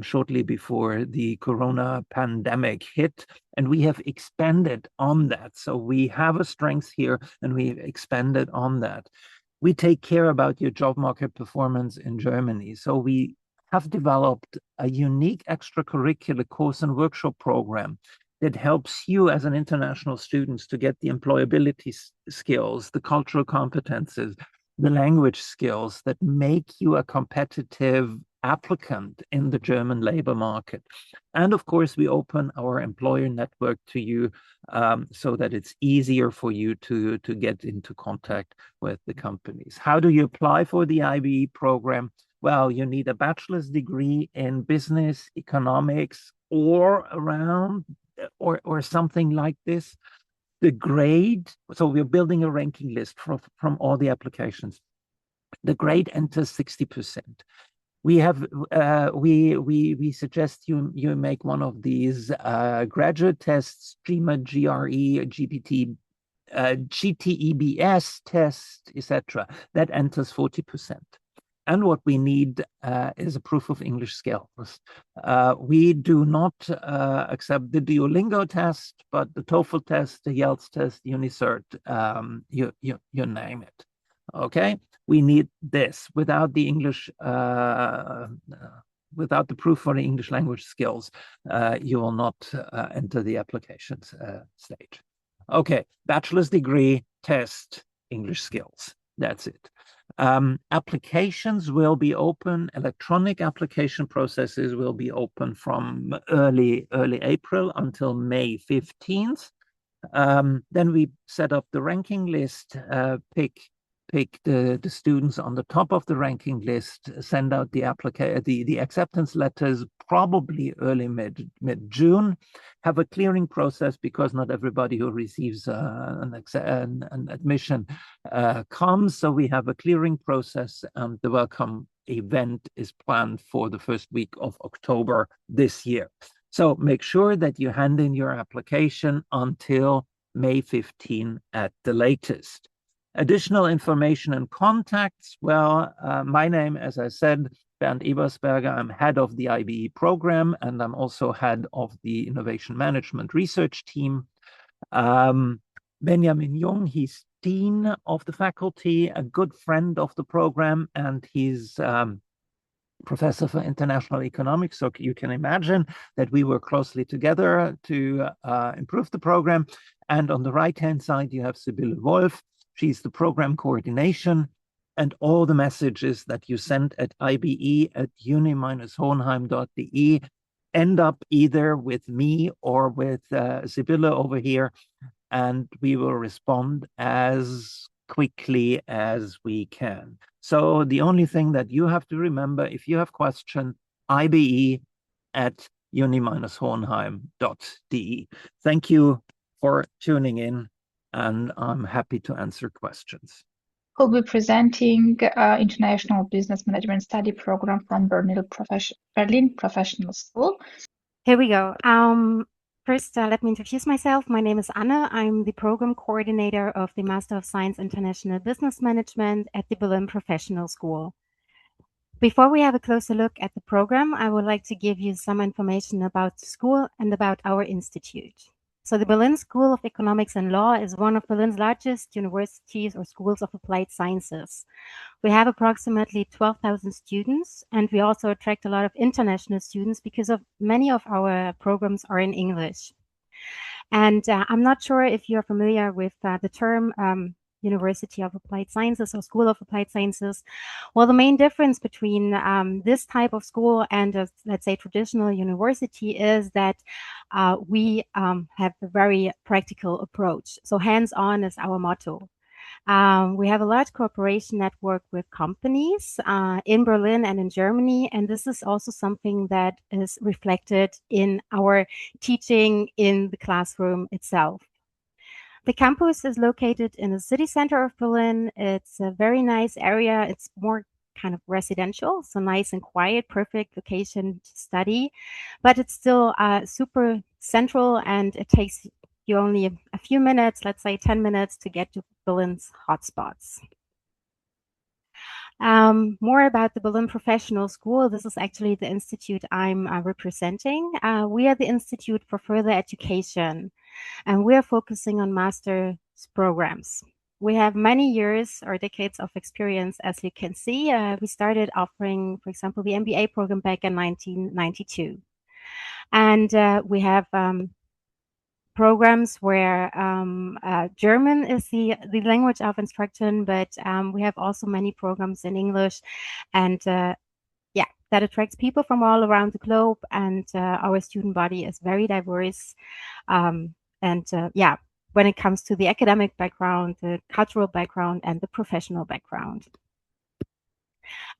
shortly before the corona pandemic hit, and we have expanded on that. So we have a strength here, and we've expanded on that. We take care about your job market performance in Germany. So we have developed a unique extracurricular course and workshop program that helps you as an international student to get the employability skills, the cultural competences, the language skills that make you a competitive applicant in the German labor market. And of course, we open our employer network to you so that it's easier for you to get into contact with the companies. How do you apply for the IBE program? Well, you need a bachelor's degree in business, economics, or around, or something like this. The grade, so we're building a ranking list from all the applications. The grade enters 60%. We have we suggest you make one of these graduate tests, GMAT, GRE, GPT, GTEBS test, etc. That enters 40%. And what we need is a proof of English skills. We do not accept the Duolingo test, but the TOEFL test, the IELTS test, UniCert, you name it. Okay, we need this. Without the English, without the proof for the English language skills, you will not enter the applications stage. Okay, bachelor's degree, test, English skills. That's it. Applications will be open, electronic application processes will be open from early April until May 15th. Then we set up the ranking list, pick the students on the top of the ranking list, send out the acceptance letters probably early mid-June, have a clearing process because not everybody who receives an admission comes. So we have a clearing process, and the welcome event is planned for the first week of October this year. So make sure that you hand in your application until May 15 at the latest. Additional information and contacts, well, my name, as I said, Bernd Ebersberger. I'm head of the IBE program, and I'm also head of the Innovation Management Research team. Benjamin Jung, he's dean of the faculty, a good friend of the program, and he's professor for international economics. So you can imagine that we work closely together to improve the program. And on the right-hand side, you have Sibylle Wolf. She's the program coordination, and all the messages that you send at ibe@uni-hohenheim.de end up either with me or with Sibylle over here, and we will respond as quickly as we can. So the only thing that you have to remember, if you have questions, ibe@uni-hohenheim.de. Thank you for tuning in, and I'm happy to answer questions. Who'll be presenting International Business Management Study Program from Berlin Professional School. Here we go. First, let me introduce myself. My name is Anne. I'm the program coordinator of the Master of Science International Business Management at the Berlin Professional School. Before we have a closer look at the program, I would like to give you some information about the school and about our institute. So the Berlin School of Economics and Law is one of Berlin's largest universities or schools of applied sciences. We have approximately 12,000 students, and we also attract a lot of international students because of many of our programs are in English. And I'm not sure if you're familiar with the term University of Applied Sciences or School of Applied Sciences. Well, the main difference between this type of school and let's say traditional university is that we have a very practical approach. So hands-on is our motto. We have a large cooperation network with companies in Berlin and in Germany, and this is also something that is reflected in our teaching in the classroom itself. The campus is located in the city center of Berlin. It's a very nice area. It's more kind of residential, so nice and quiet, perfect location to study, but it's still super central, and it takes you only a few minutes, let's say 10 minutes, to get to Berlin's hotspots. More about the Berlin Professional School. This is actually the institute I'm representing. We are the Institute for Further Education, and we are focusing on master's programs. We have many years or decades of experience, as you can see. We started offering, for example, the MBA program back in 1992. And we have programs where German is the language of instruction, but we have also many programs in English, and yeah, that attracts people from all around the globe, and our student body is very diverse. Yeah, when it comes to the academic background, the cultural background, and the professional background.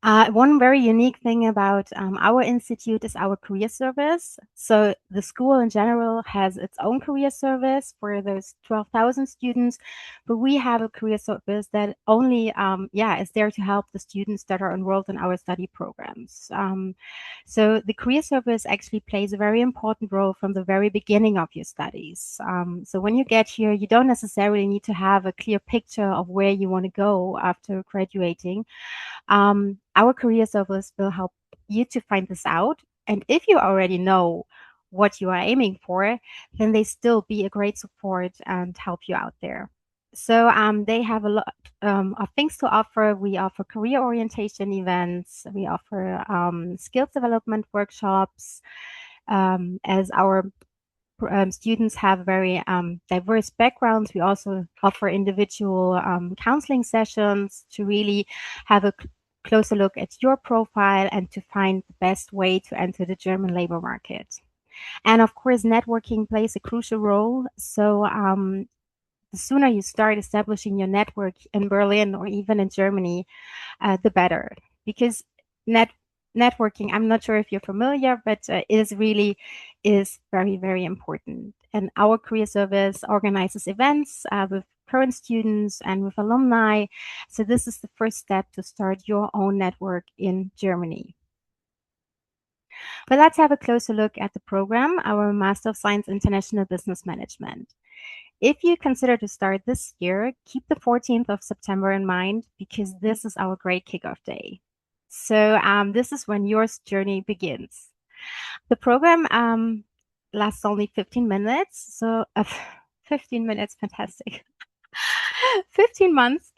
One very unique thing about our institute is our career service. So the school in general has its own career service for those 12,000 students, but we have a career service that only is there to help the students that are enrolled in our study programs. So the career service actually plays a very important role from the very beginning of your studies. So when you get here, you don't necessarily need to have a clear picture of where you want to go after graduating. Our career service will help you to find this out. And if you already know what you are aiming for, then they still be a great support and help you out there. So they have a lot of things to offer. We offer career orientation events. We offer skills development workshops. As our students have very diverse backgrounds, we also offer individual counseling sessions to really have a closer look at your profile and to find the best way to enter the German labor market. And of course, networking plays a crucial role. So the sooner you start establishing your network in Berlin or even in Germany, the better. Because networking, I'm not sure if you're familiar, but is very, very important. And our career service organizes events with current students and with alumni. So this is the first step to start your own network in Germany. But let's have a closer look at the program, our Master of Science International Business Management. If you consider to start this year, keep the 14th of September in mind, because this is our great kickoff day. So this is when your journey begins. The program lasts only 15 minutes. So 15 minutes, fantastic. 15 months.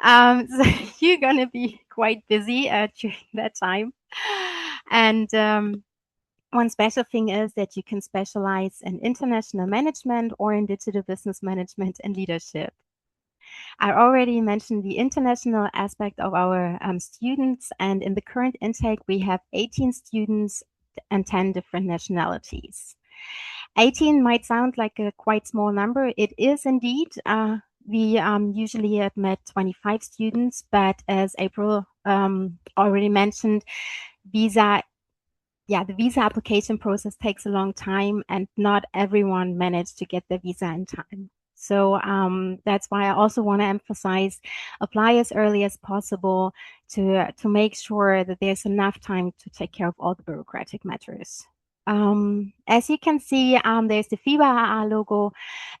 So you're going to be quite busy during that time. And one special thing is that you can specialize in international management or in digital business management and leadership. I already mentioned the international aspect of our students, and in the current intake, we have 18 students and 10 different nationalities. 18 might sound like a quite small number. It is indeed. We usually admit 25 students, but as April already mentioned, the visa application process takes a long time, and not everyone managed to get their visa in time. So that's why I also want to emphasize apply as early as possible to make sure that there's enough time to take care of all the bureaucratic matters. As you can see, there's the 𝘱𝘢𝘳𝘃 logo.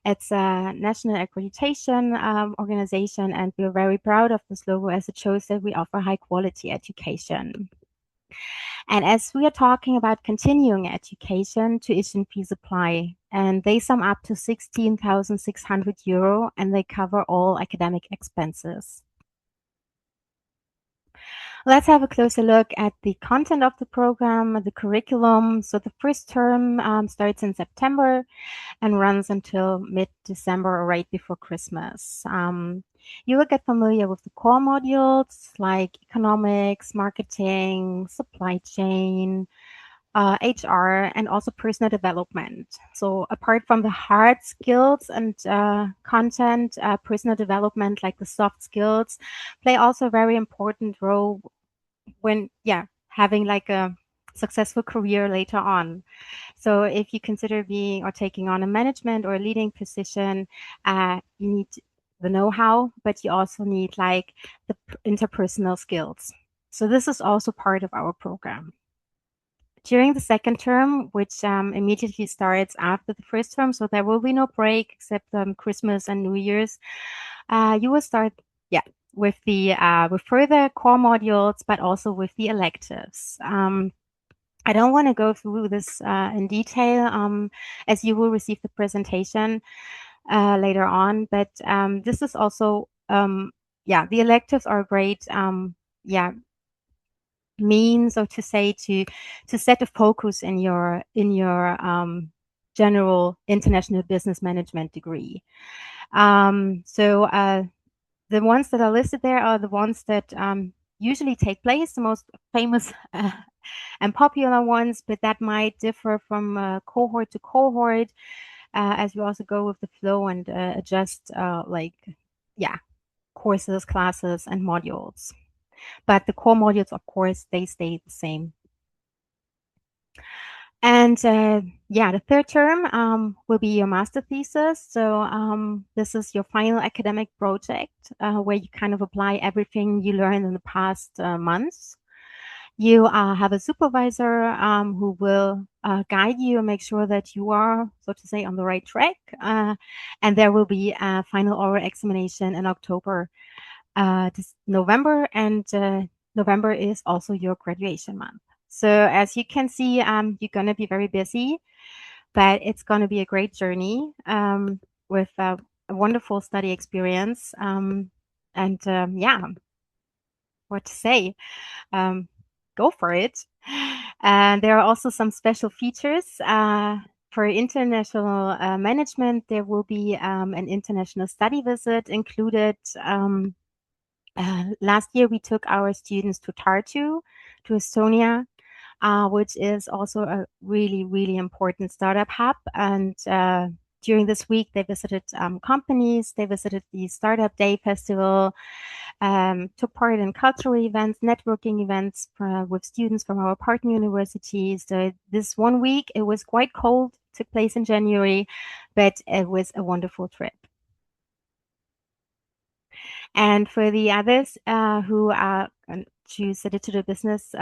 It's a national accreditation organization, and we're very proud of this logo as it shows that we offer high quality education. And as we are talking about continuing education, tuition fees apply, and they sum up to 16,600 euro, and they cover all academic expenses. Let's have a closer look at the content of the program, the curriculum. So the first term starts in September and runs until mid-December or right before Christmas. You will get familiar with the core modules like economics, marketing, supply chain, HR, and also personal development. So apart from the hard skills and content, personal development, like the soft skills, play also a very important role when, having like a successful career later on. So if you consider being or taking on a management or a leading position, you need the know-how, but you also need like the interpersonal skills. So this is also part of our program. During the second term, which immediately starts after the first term, so there will be no break except Christmas and New Year's, you will start with further core modules, but also with the electives. I don't want to go through this in detail, as you will receive the presentation later on. But this is also, yeah, the electives are a great, yeah, means, or to say, to set a focus in your general international business management degree. So the ones that are listed there are the ones that usually take place, the most famous and popular ones, but that might differ from cohort to cohort, as we also go with the flow and adjust like, yeah, courses, classes, and modules. But the core modules, of course, they stay the same. And yeah, the third term will be your master thesis. So this is your final academic project where you kind of apply everything you learned in the past months. You have a supervisor who will guide you and make sure that you are, so to say, on the right track. And there will be a final oral examination in October, this November, and November is also your graduation month. So as you can see, you're going to be very busy, but it's going to be a great journey with a wonderful study experience. And yeah, what to say? Go for it. And there are also some special features. For international management, there will be an international study visit included. Last year, we took our students to Tartu, to Estonia, which is also a really, really important startup hub. And during this week, they visited companies, they visited the Startup Day Festival, took part in cultural events, networking events with students from our partner universities. So this 1 week, it was quite cold, took place in January, but it was a wonderful trip. And for the others who choose a digital business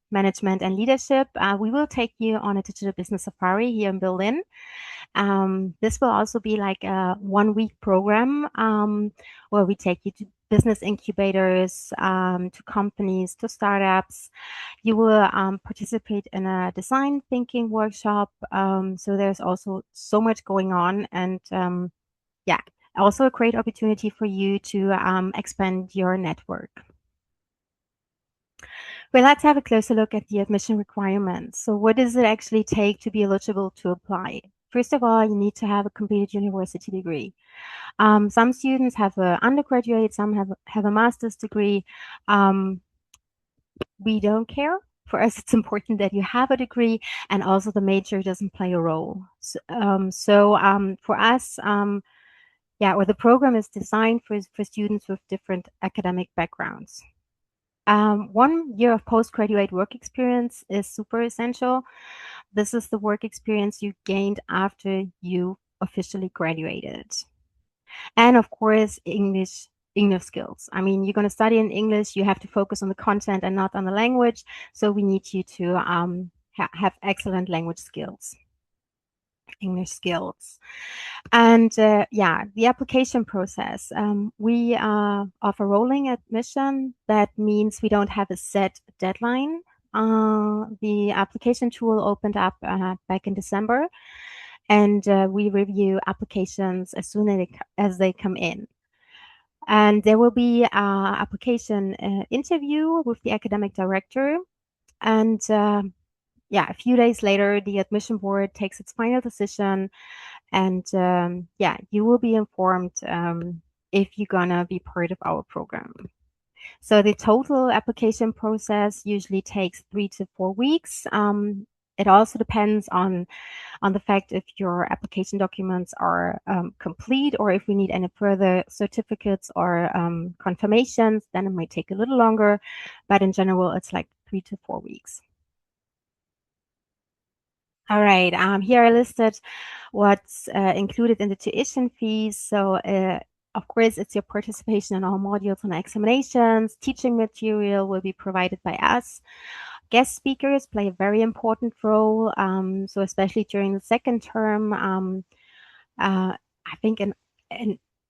management and leadership, we will take you on a digital business safari here in Berlin. This will also be like a 1 week program where we take you to business incubators, to companies, to startups. You will participate in a design thinking workshop. So there's also so much going on, and yeah, also a great opportunity for you to expand your network. Well, let's have a closer look at the admission requirements. So what does it actually take to be eligible to apply? First of all, you need to have a completed university degree. Some students have an undergraduate, some have a master's degree. We don't care. For us, it's important that you have a degree, and also the major doesn't play a role. So for us, yeah, or the program is designed for students with different academic backgrounds. 1 year of postgraduate work experience is super essential. This is the work experience you gained after you officially graduated. And of course, English skills. I mean, you're going to study in English, you have to focus on the content and not on the language. So we need you to have excellent language skills, English skills. And yeah, the application process. We offer rolling admission. That means we don't have a set deadline. The application tool opened up back in December, and we review applications as soon as they come in. And there will be an application interview with the academic director. And yeah, a few days later, the admission board takes its final decision. And yeah, you will be informed if you're gonna be part of our program. So the total application process usually takes 3 to 4 weeks. It also depends on the fact if your application documents are complete, or if we need any further certificates or confirmations, then it might take a little longer. But in general, it's like 3 to 4 weeks. All right, here I listed what's included in the tuition fees. So of course, it's your participation in all modules and examinations. Teaching material will be provided by us. Guest speakers play a very important role. So especially during the second term, I think in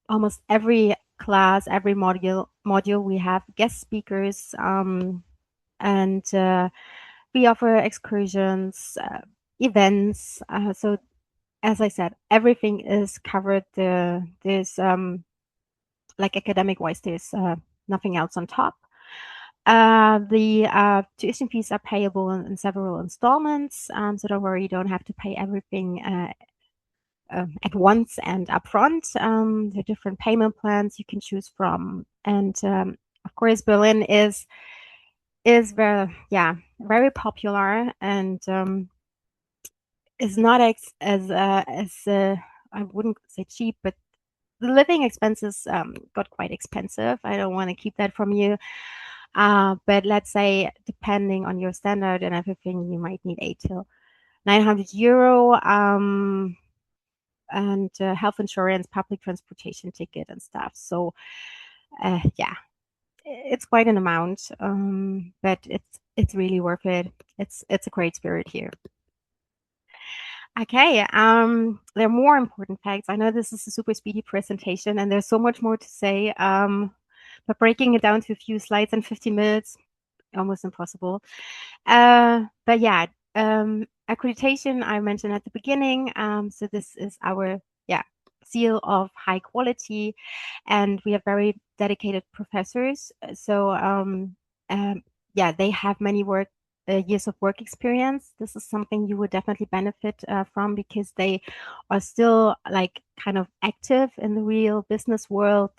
almost every class, every module, module, we have guest speakers, and we offer excursions, events. So as I said, everything is covered. There's like academic-wise, there's nothing else on top. The tuition fees are payable in several installments, so don't worry, you don't have to pay everything at once and upfront. There are different payment plans you can choose from, and of course, Berlin is very popular, and is not as I wouldn't say cheap, but the living expenses got quite expensive. I don't want to keep that from you. But let's say, depending on your standard and everything, you might need 800 to 900 euro, and health insurance, public transportation ticket and stuff. So yeah, it's quite an amount, but it's really worth it. It's a great spirit here. Okay, there are more important facts. I know this is a super speedy presentation and there's so much more to say, but breaking it down to a few slides in 50 minutes, almost impossible. But yeah, accreditation I mentioned at the beginning. So this is our seal of high quality, and we have very dedicated professors. So they have many years of work experience. This is something you would definitely benefit from, because they are still like kind of active in the real business world.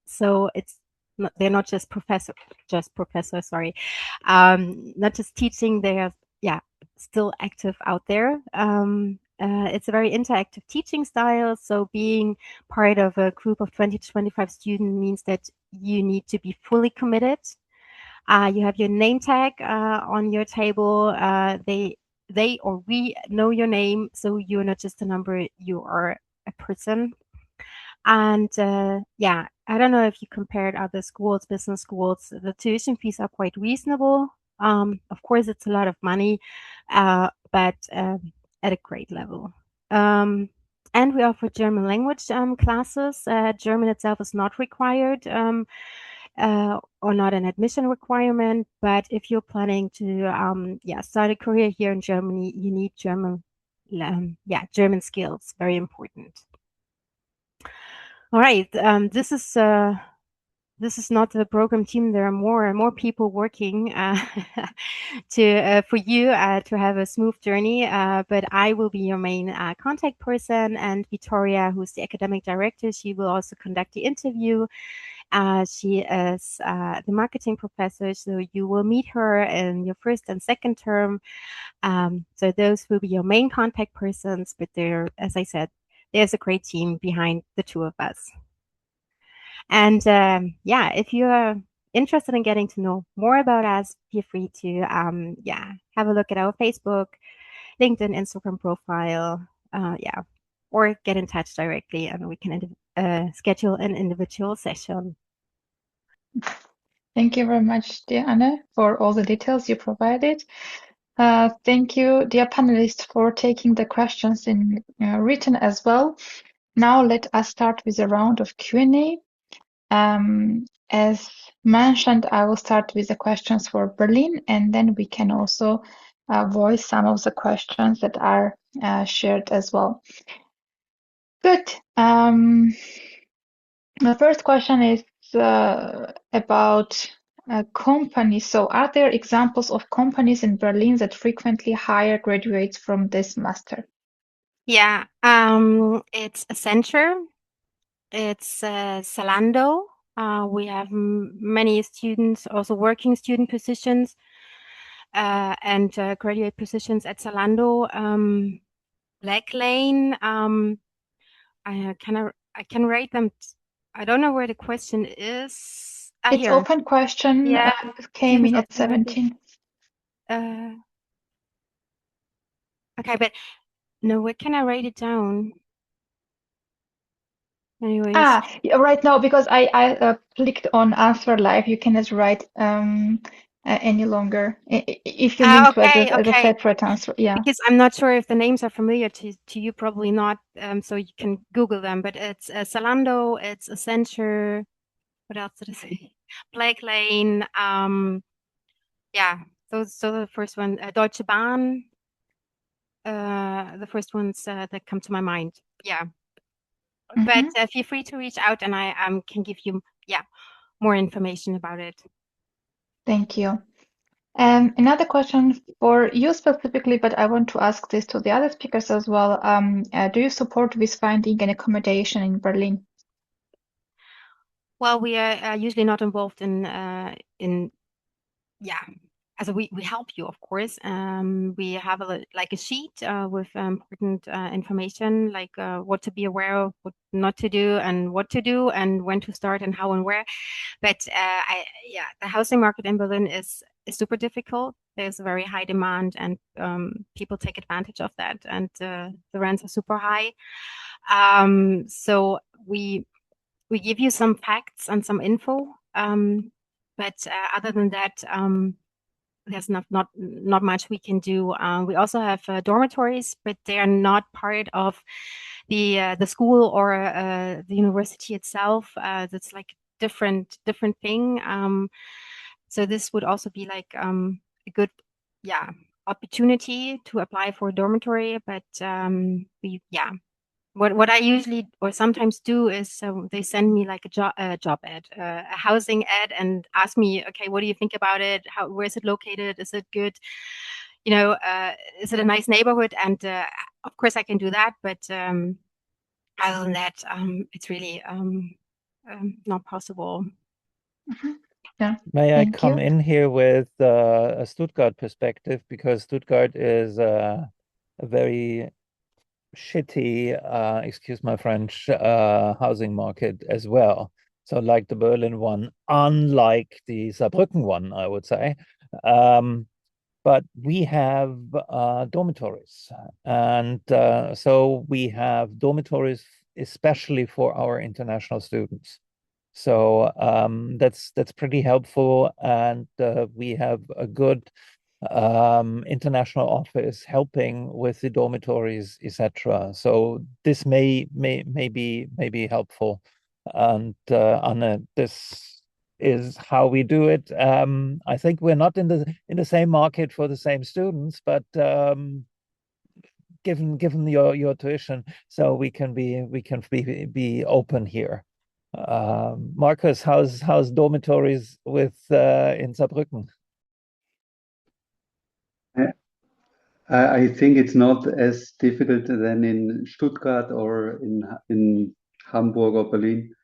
So they're not just professors, sorry, not just teaching. They are still active out there. It's a very interactive teaching style. So being part of a group of 20 to 25 students means that you need to be fully committed. You have your name tag on your table. They or we know your name, so you're not just a number, you are a person. And I don't know if you compared other schools, business schools, the tuition fees are quite reasonable. Of course, it's a lot of money, but at a great level. And we offer German language classes. German itself is not required, or not an admission requirement, but if you're planning to start a career here in Germany, you need German. German skills, very important. All right, this is not the program team. There are more and more people working for you to have a smooth journey. But I will be your main contact person, and Victoria, who's the academic director, she will also conduct the interview. She is the marketing professor, so you will meet her in your first and second term. So those will be your main contact persons. But as I said, there's a great team behind the two of us. And if you are interested in getting to know more about us, feel free to have a look at our Facebook, LinkedIn, Instagram profile, or get in touch directly, and we can schedule an individual session. Thank you very much, dear Anne, for all the details you provided. Thank you, dear panelists, for taking the questions in written as well. Now let us start with a round of Q&A. As mentioned, I will start with the questions for Berlin, and then we can also voice some of the questions that are shared as well. Good. The first question is about companies. So are there examples of companies in Berlin that frequently hire graduates from this master? Yeah, it's Accenture, it's Zalando. We have many students, also working student positions, and graduate positions at Zalando. Black Lane, I can write them. I don't know where the question is. It's here. open question. Yeah, came in at 17. Okay, but no, where can I write it down? Anyways. Right now, because I clicked on answer live, you cannot write any longer if you mean to as a separate answer. Yeah. Because I'm not sure if the names are familiar to you, probably not. So you can Google them, but it's Zalando, it's Accenture. what else did I say? Blake Lane. Yeah, those are the first one. Deutsche Bahn. The first ones that come to my mind. Yeah. But feel free to reach out, and I can give you more information about it. Thank you. Another question for you specifically, but I want to ask this to the other speakers as well. Do you support with finding an accommodation in Berlin? Well, we are usually not involved in as we help you, of course. We have a sheet with important information, like what to be aware of, what not to do, and what to do, and when to start, and how and where. But the housing market in Berlin is super difficult. There's a very high demand, and people take advantage of that, and the rents are super high. So we give you some facts and some info, but other than that, there's not much we can do. We also have dormitories, but they are not part of the school or the university itself. That's like different thing. So this would also be like a good opportunity to apply for a dormitory, but what I usually or sometimes do is they send me like a job ad, a housing ad, and ask me, okay, what do you think about it? Where is it located? Is it good? Is it a nice neighborhood? And of course I can do that, but other than that, it's really not possible. Yeah. May I come in here with a Stuttgart perspective, because Stuttgart is a very shitty, excuse my French, housing market as well. So like the Berlin one, unlike the Saarbrücken one, I would say. But we have dormitories. And so we have dormitories especially for our international students. So that's pretty helpful. And we have a good international office helping with the dormitories, etc. So this may be helpful. And Anne, this is how we do it. I think we're not in the same market for the same students, but given your tuition, so we can be open here. Markus, how's dormitories with in Saarbrücken? I think it's not as difficult than in Stuttgart or in Hamburg or Berlin,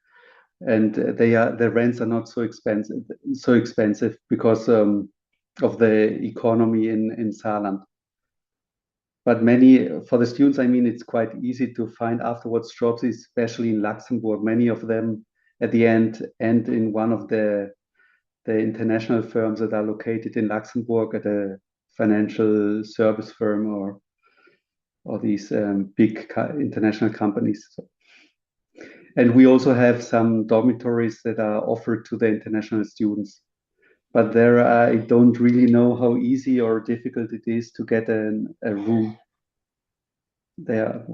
and the rents are not so expensive because of the economy in Saarland. But for the students, I mean, it's quite easy to find afterwards jobs, especially in Luxembourg. Many of them at the end in one of the international firms that are located in Luxembourg at a financial service firm or these big international companies. And we also have some dormitories that are offered to the international students. But there, I don't really know how easy or difficult it is to get a room there.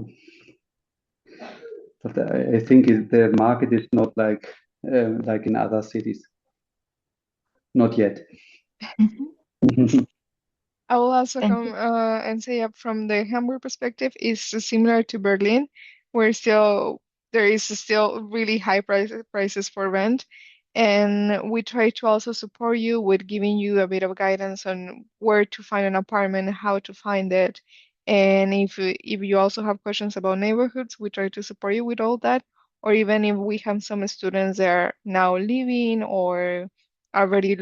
But I think the market is not like in other cities. Not yet. I will also come and say from the Hamburg perspective is similar to Berlin, where there is still really high prices for rent. And we try to also support you with giving you a bit of guidance on where to find an apartment, how to find it. And if you also have questions about neighborhoods, we try to support you with all that. Or even if we have some students that are now leaving or already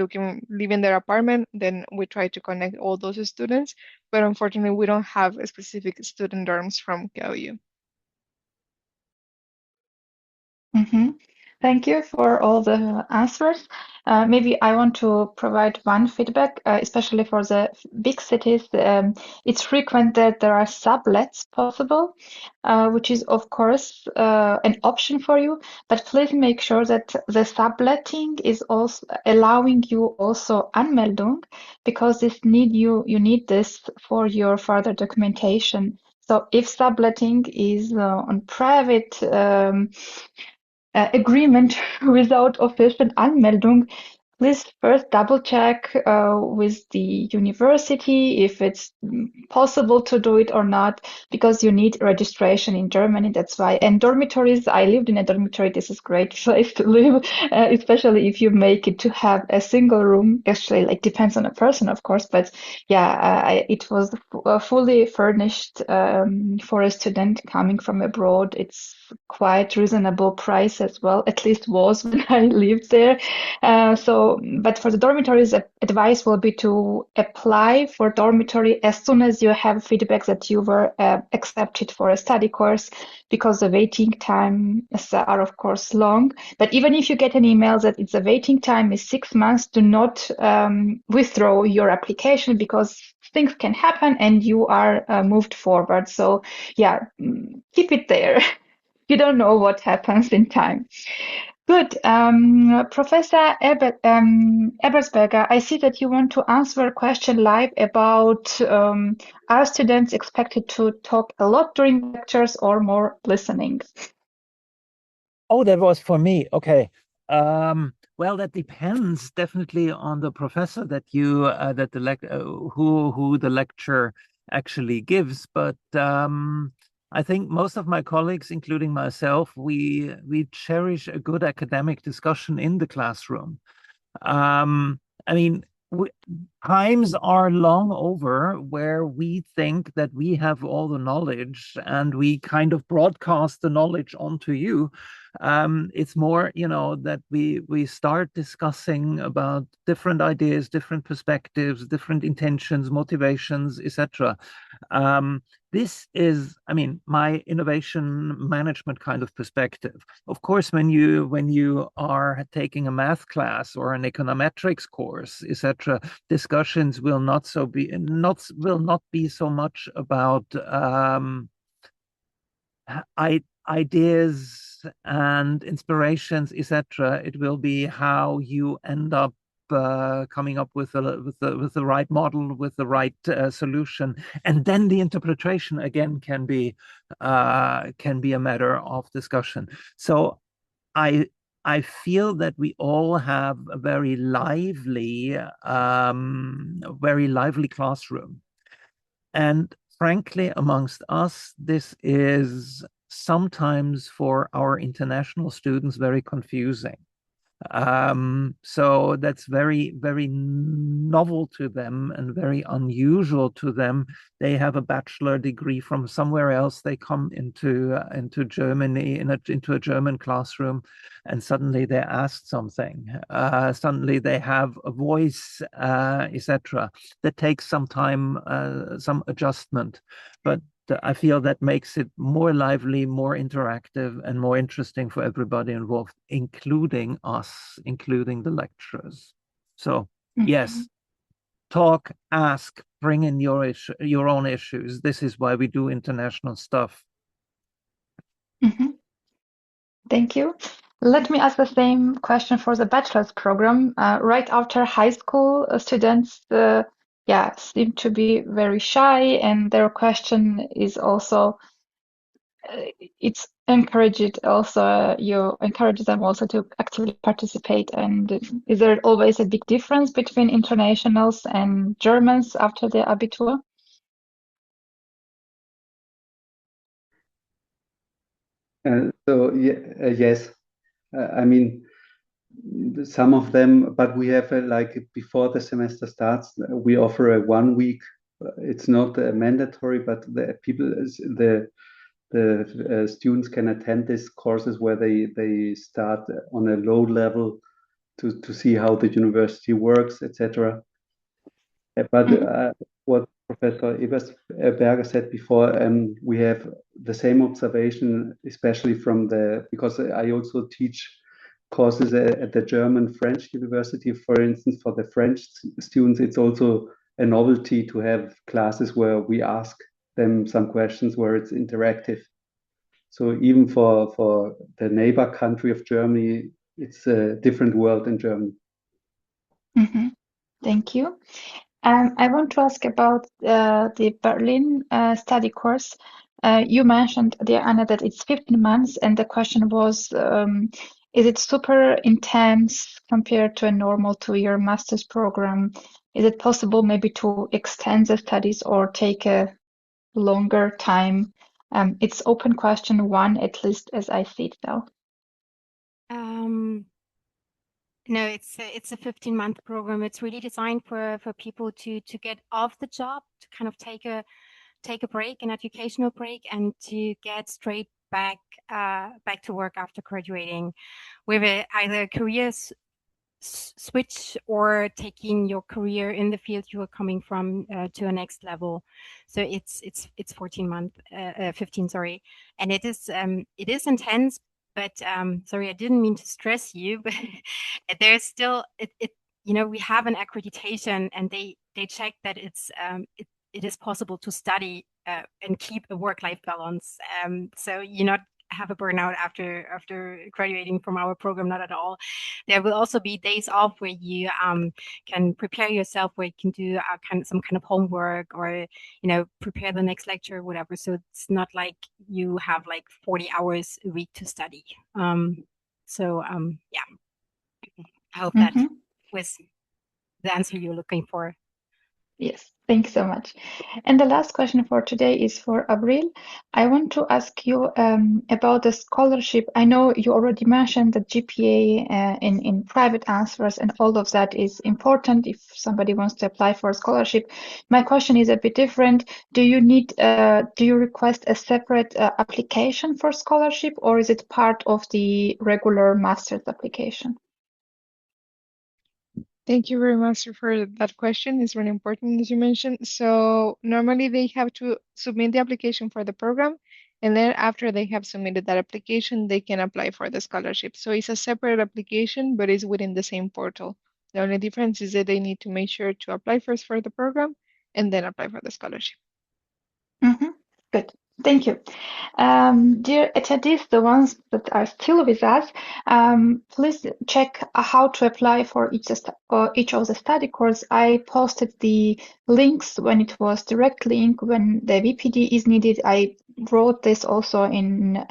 leaving their apartment, then we try to connect all those students. But unfortunately, we don't have a specific student dorms from 𝘗𝘢. Thank you for all the answers. Maybe I want to provide one feedback, especially for the big cities. It's frequent that there are sublets possible, which is of course an option for you. But please make sure that the subletting is also allowing you also Anmeldung, because you need this for your further documentation. So if subletting is on private agreement without official Anmeldung, please first double check with the university if it's possible to do it or not, because you need registration in Germany. That's why. And dormitories, I lived in a dormitory. This is great place to live, especially if you make it to have a single room. Actually, like depends on a person, of course, but yeah, it was fully furnished for a student coming from abroad. It's quite reasonable price as well, at least was when I lived there. But for the dormitories, advice will be to apply for dormitory as soon as you have feedback that you were accepted for a study course, because the waiting times are of course long. But even if you get an email that it's a waiting time is 6 months, do not withdraw your application, because things can happen and you are moved forward. So yeah, keep it there. You don't know what happens in time. Good. Professor Ebersberger, I see that you want to answer a question live about are students expected to talk a lot during lectures or more listening? Oh, that was for me. Okay. Well, that depends definitely on the professor that you who the lecture actually gives. But I think most of my colleagues, including myself, we cherish a good academic discussion in the classroom. I mean, times are long over where we think that we have all the knowledge and we kind of broadcast the knowledge onto you. It's more, that we start discussing about different ideas, different perspectives, different intentions, motivations, etc. This is, my innovation management kind of perspective. Of course, when you are taking a math class or an econometrics course, etc., discussions will not be so much about ideas and inspirations, etc. It will be how you end up coming up with the right model, with the right solution, and then the interpretation again can be a matter of discussion. So I feel that we all have a very lively classroom, and frankly, amongst us, this is sometimes for our international students very confusing. So that's very, very novel to them and very unusual to them. They have a bachelor degree from somewhere else. They come into Germany, into a German classroom, and suddenly they're asked something. Suddenly they have a voice, etc. That takes some time, some adjustment, but I feel that makes it more lively, more interactive, and more interesting for everybody involved, including us, including the lecturers. So yes, talk, ask, bring in your own issues. This is why we do international stuff. Thank you. Let me ask the same question for the bachelor's program. Right after high school, students seem to be very shy, and their question is also it's encouraged also you encourage them also to actively participate. And is there always a big difference between internationals and Germans after the Abitur? Yes, some of them, but we have like before the semester starts, we offer a 1 week. It's not mandatory, but the students can attend these courses where they start on a low level to see how the university works, etc. But what Professor Ebersberger said before, we have the same observation, especially because I also teach courses at the German-French University. For instance, for the French students, it's also a novelty to have classes where we ask them some questions where it's interactive. So even for the neighbor country of Germany, it's a different world in Germany. Thank you. I want to ask about the Berlin study course. You mentioned, dear Anna, that it's 15 months, and the question was, is it super intense compared to a normal 2-year master's program? Is it possible maybe to extend the studies or take a longer time? It's open question one, at least as I see it now. No, it's a 15-month program. It's really designed for people to get off the job, to kind of take a break, an educational break, and to get straight back to work after graduating, with either a career switch or taking your career in the field you are coming from to a next level. So it's 15, sorry, and it is intense. But sorry, I didn't mean to stress you, but there's still we have an accreditation, and they check that it is possible to study and keep a work-life balance. So you not have a burnout after graduating from our program, not at all. There will also be days off where you can prepare yourself, where you can do some kind of homework, or prepare the next lecture or whatever. So it's not like you have like 40 hours a week to study. Yeah, I hope that was the answer you're looking for. Yes, thanks so much. And the last question for today is for Avril. I want to ask you about the scholarship. I know you already mentioned the GPA in private answers, and all of that is important if somebody wants to apply for a scholarship. My question is a bit different. Do you request a separate application for scholarship, or is it part of the regular master's application? Thank you very much for that question. It's really important, as you mentioned. So normally they have to submit the application for the program, and then after they have submitted that application, they can apply for the scholarship. So it's a separate application, but it's within the same portal. The only difference is that they need to make sure to apply first for the program and then apply for the scholarship. Good. Thank you. Dear attendees, the ones that are still with us, please check how to apply for each of the study courses. I posted the links when it was direct link, when the VPD is needed. I wrote this also in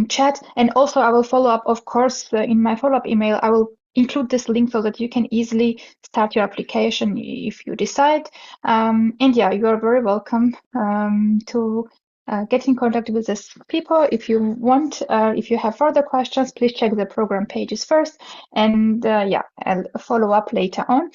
chat, and also I will follow up, of course, in my follow-up email. I will include this link so that you can easily start your application if you decide. And yeah, you are very welcome to get in contact with these people if you want. If you have further questions, please check the program pages first, and yeah, I'll follow up later on.